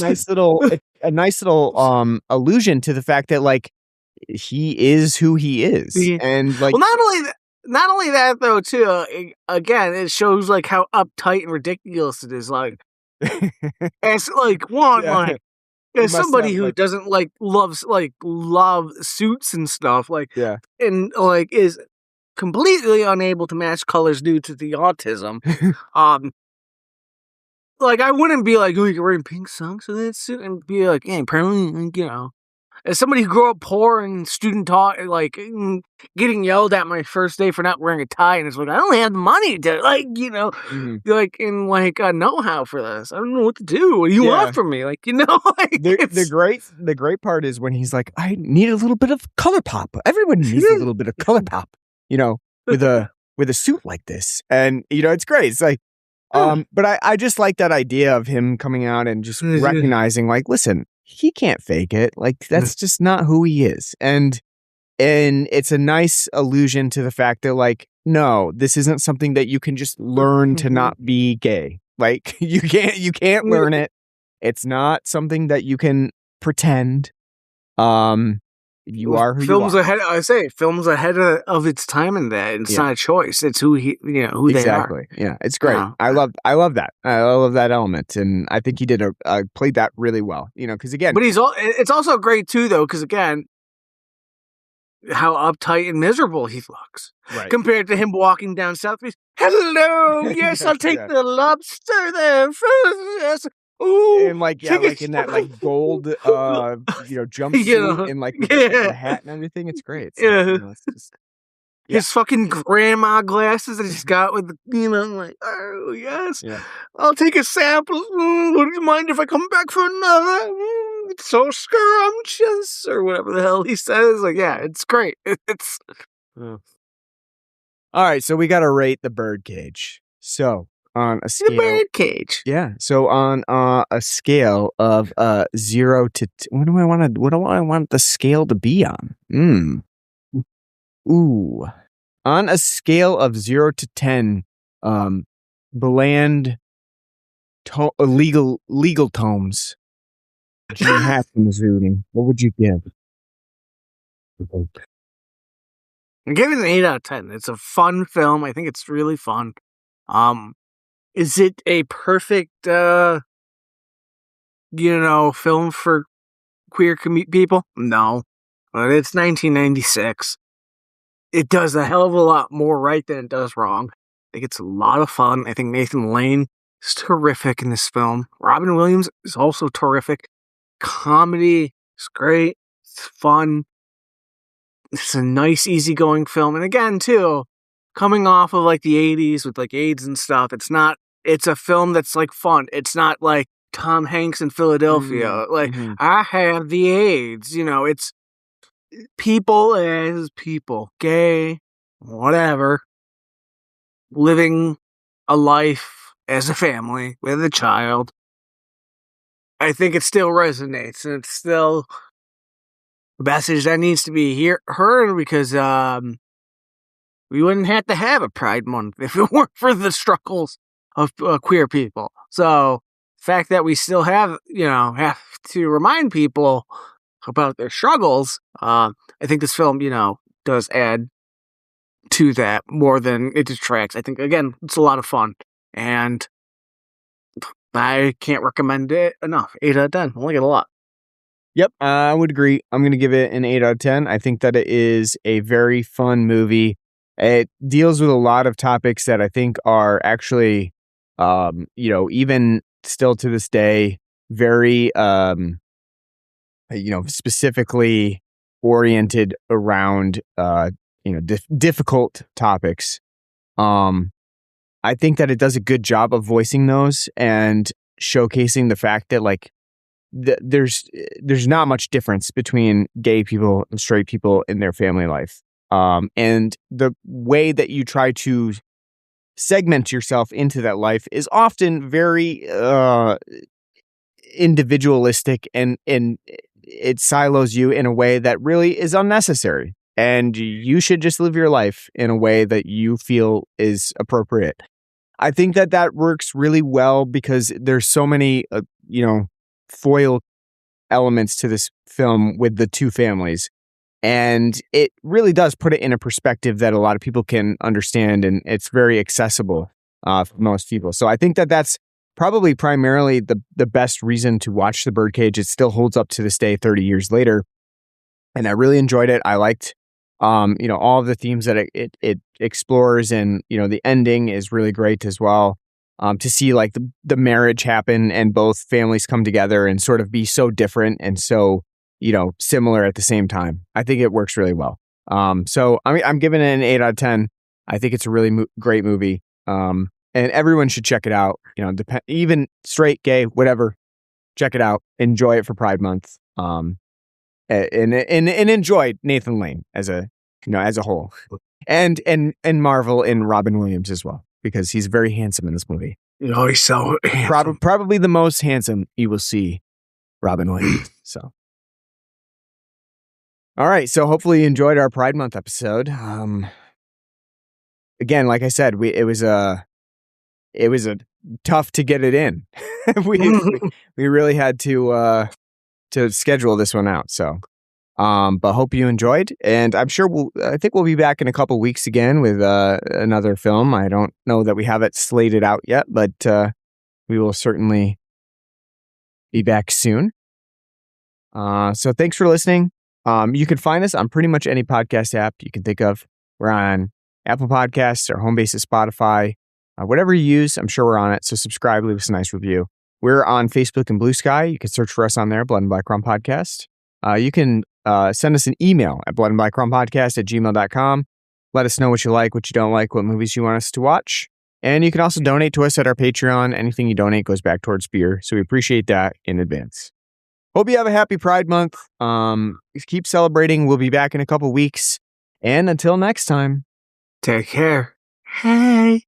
nice little allusion to the fact that like he is who he is, and like, well, not only that though, too. Again, it shows like how uptight and ridiculous it is. Like, it's like like. As somebody who doesn't love suits and stuff, and like is completely unable to match colors due to the autism, like I wouldn't be like, oh, you're wearing pink socks in that suit, and be like, yeah, apparently, as somebody who grew up poor and student taught, like getting yelled at my first day for not wearing a tie, and it's like I don't have the money to know-how for this. I don't know what to do. What do you want from me? The great part is when he's like, I need a little bit of color pop. Everyone needs a little bit of color pop, with a suit like this, and it's great. It's like, but I just like that idea of him coming out and just recognizing, like, listen, he can't fake it. Like, that's just not who he is. And it's a nice allusion to the fact that, like, no, this isn't something that you can just learn to not be gay. Like, you can't learn it. It's not something that you can pretend. You are who you are. Film's ahead of its time in that. It's not a choice. It's who they are. Exactly. Yeah, it's great. I love that. I love that element, and I think he did played that really well. Because again, but it's also great too, though, because again, how uptight and miserable he looks compared to him walking down South Beach. Hello, yes, I'll take the lobster there. Yes. Ooh, and like in that like gold jumpsuit and like the hat and everything. It's great. It's just, his fucking grandma glasses that he's got with like, oh yes, I'll take a sample. Would you mind if I come back for another? It's so scrumptious, or whatever the hell he says. Like, yeah, it's great. It's all right. So we got to rate the Birdcage. So on a scale, the Birdcage. Yeah. So on a scale of 0 to what do I want the scale to be on? Ooh. On a scale of 0 to 10, bland legal tomes, Gene Hackman's reading, what would you give? I'm giving it an 8 out of 10. It's a fun film. I think it's really fun. Is it a perfect, film for queer people? No. But it's 1996. It does a hell of a lot more right than it does wrong. I think it's a lot of fun. I think Nathan Lane is terrific in this film. Robin Williams is also terrific. Comedy is great. It's fun. It's a nice, easygoing film. And again, too, coming off of like the 80s with like AIDS and stuff, it's a film that's like fun. It's not like Tom Hanks in Philadelphia. I have the AIDS. It's people as people, gay, whatever, living a life as a family with a child. I think it still resonates, and it's still a message that needs to be heard, because we wouldn't have to have a Pride Month if it weren't for the struggles of queer people. So the fact that we still have to remind people about their struggles, I think this film, does add to that more than it detracts. I think, again, it's a lot of fun, and I can't recommend it enough. 8 out of 10. I like it a lot. Yep, I would agree. I'm going to give it an 8 out of 10. I think that it is a very fun movie. It deals with a lot of topics that I think are actually, even still to this day, very, specifically oriented around, difficult topics. I think that it does a good job of voicing those and showcasing the fact that, like, there's not much difference between gay people and straight people in their family life. And the way that you try to segment yourself into that life is often very individualistic, and it silos you in a way that really is unnecessary. And you should just live your life in a way that you feel is appropriate. I think that works really well because there's so many, foil elements to this film with the two families. And it really does put it in a perspective that a lot of people can understand, and it's very accessible for most people. So I think that that's probably primarily the best reason to watch The Birdcage. It still holds up to this day, 30 years later. And I really enjoyed it. I liked, all of the themes that it explores, and, the ending is really great as well. To see like the marriage happen and both families come together and sort of be so different and so, similar at the same time. I think it works really well. So I'm giving it an 8 out of 10. I think it's a really great movie. And everyone should check it out. Even straight, gay, whatever, check it out. Enjoy it for Pride Month. And enjoy Nathan Lane as a whole, and Marvel and Robin Williams as well, because he's very handsome in this movie. He's so handsome. Probably the most handsome you will see Robin Williams. So, all right. So hopefully you enjoyed our Pride Month episode. Again, like I said, it was a tough to get it in. we really had to schedule this one out. So, but hope you enjoyed, and I'm sure I think we'll be back in a couple weeks again with another film. I don't know that we have it slated out yet, but we will certainly be back soon. So thanks for listening. You can find us on pretty much any podcast app you can think of. We're on Apple Podcasts, our home base is Spotify, whatever you use. I'm sure we're on it. So subscribe, leave us a nice review. We're on Facebook and Blue Sky. You can search for us on there, Blood and Black Rum Podcast. You can send us an email at bloodandblackrumpodcast@gmail.com. Let us know what you like, what you don't like, what movies you want us to watch. And you can also donate to us at our Patreon. Anything you donate goes back towards beer. So we appreciate that in advance. Hope you have a happy Pride Month. Keep celebrating. We'll be back in a couple weeks. And until next time, take care. Hey.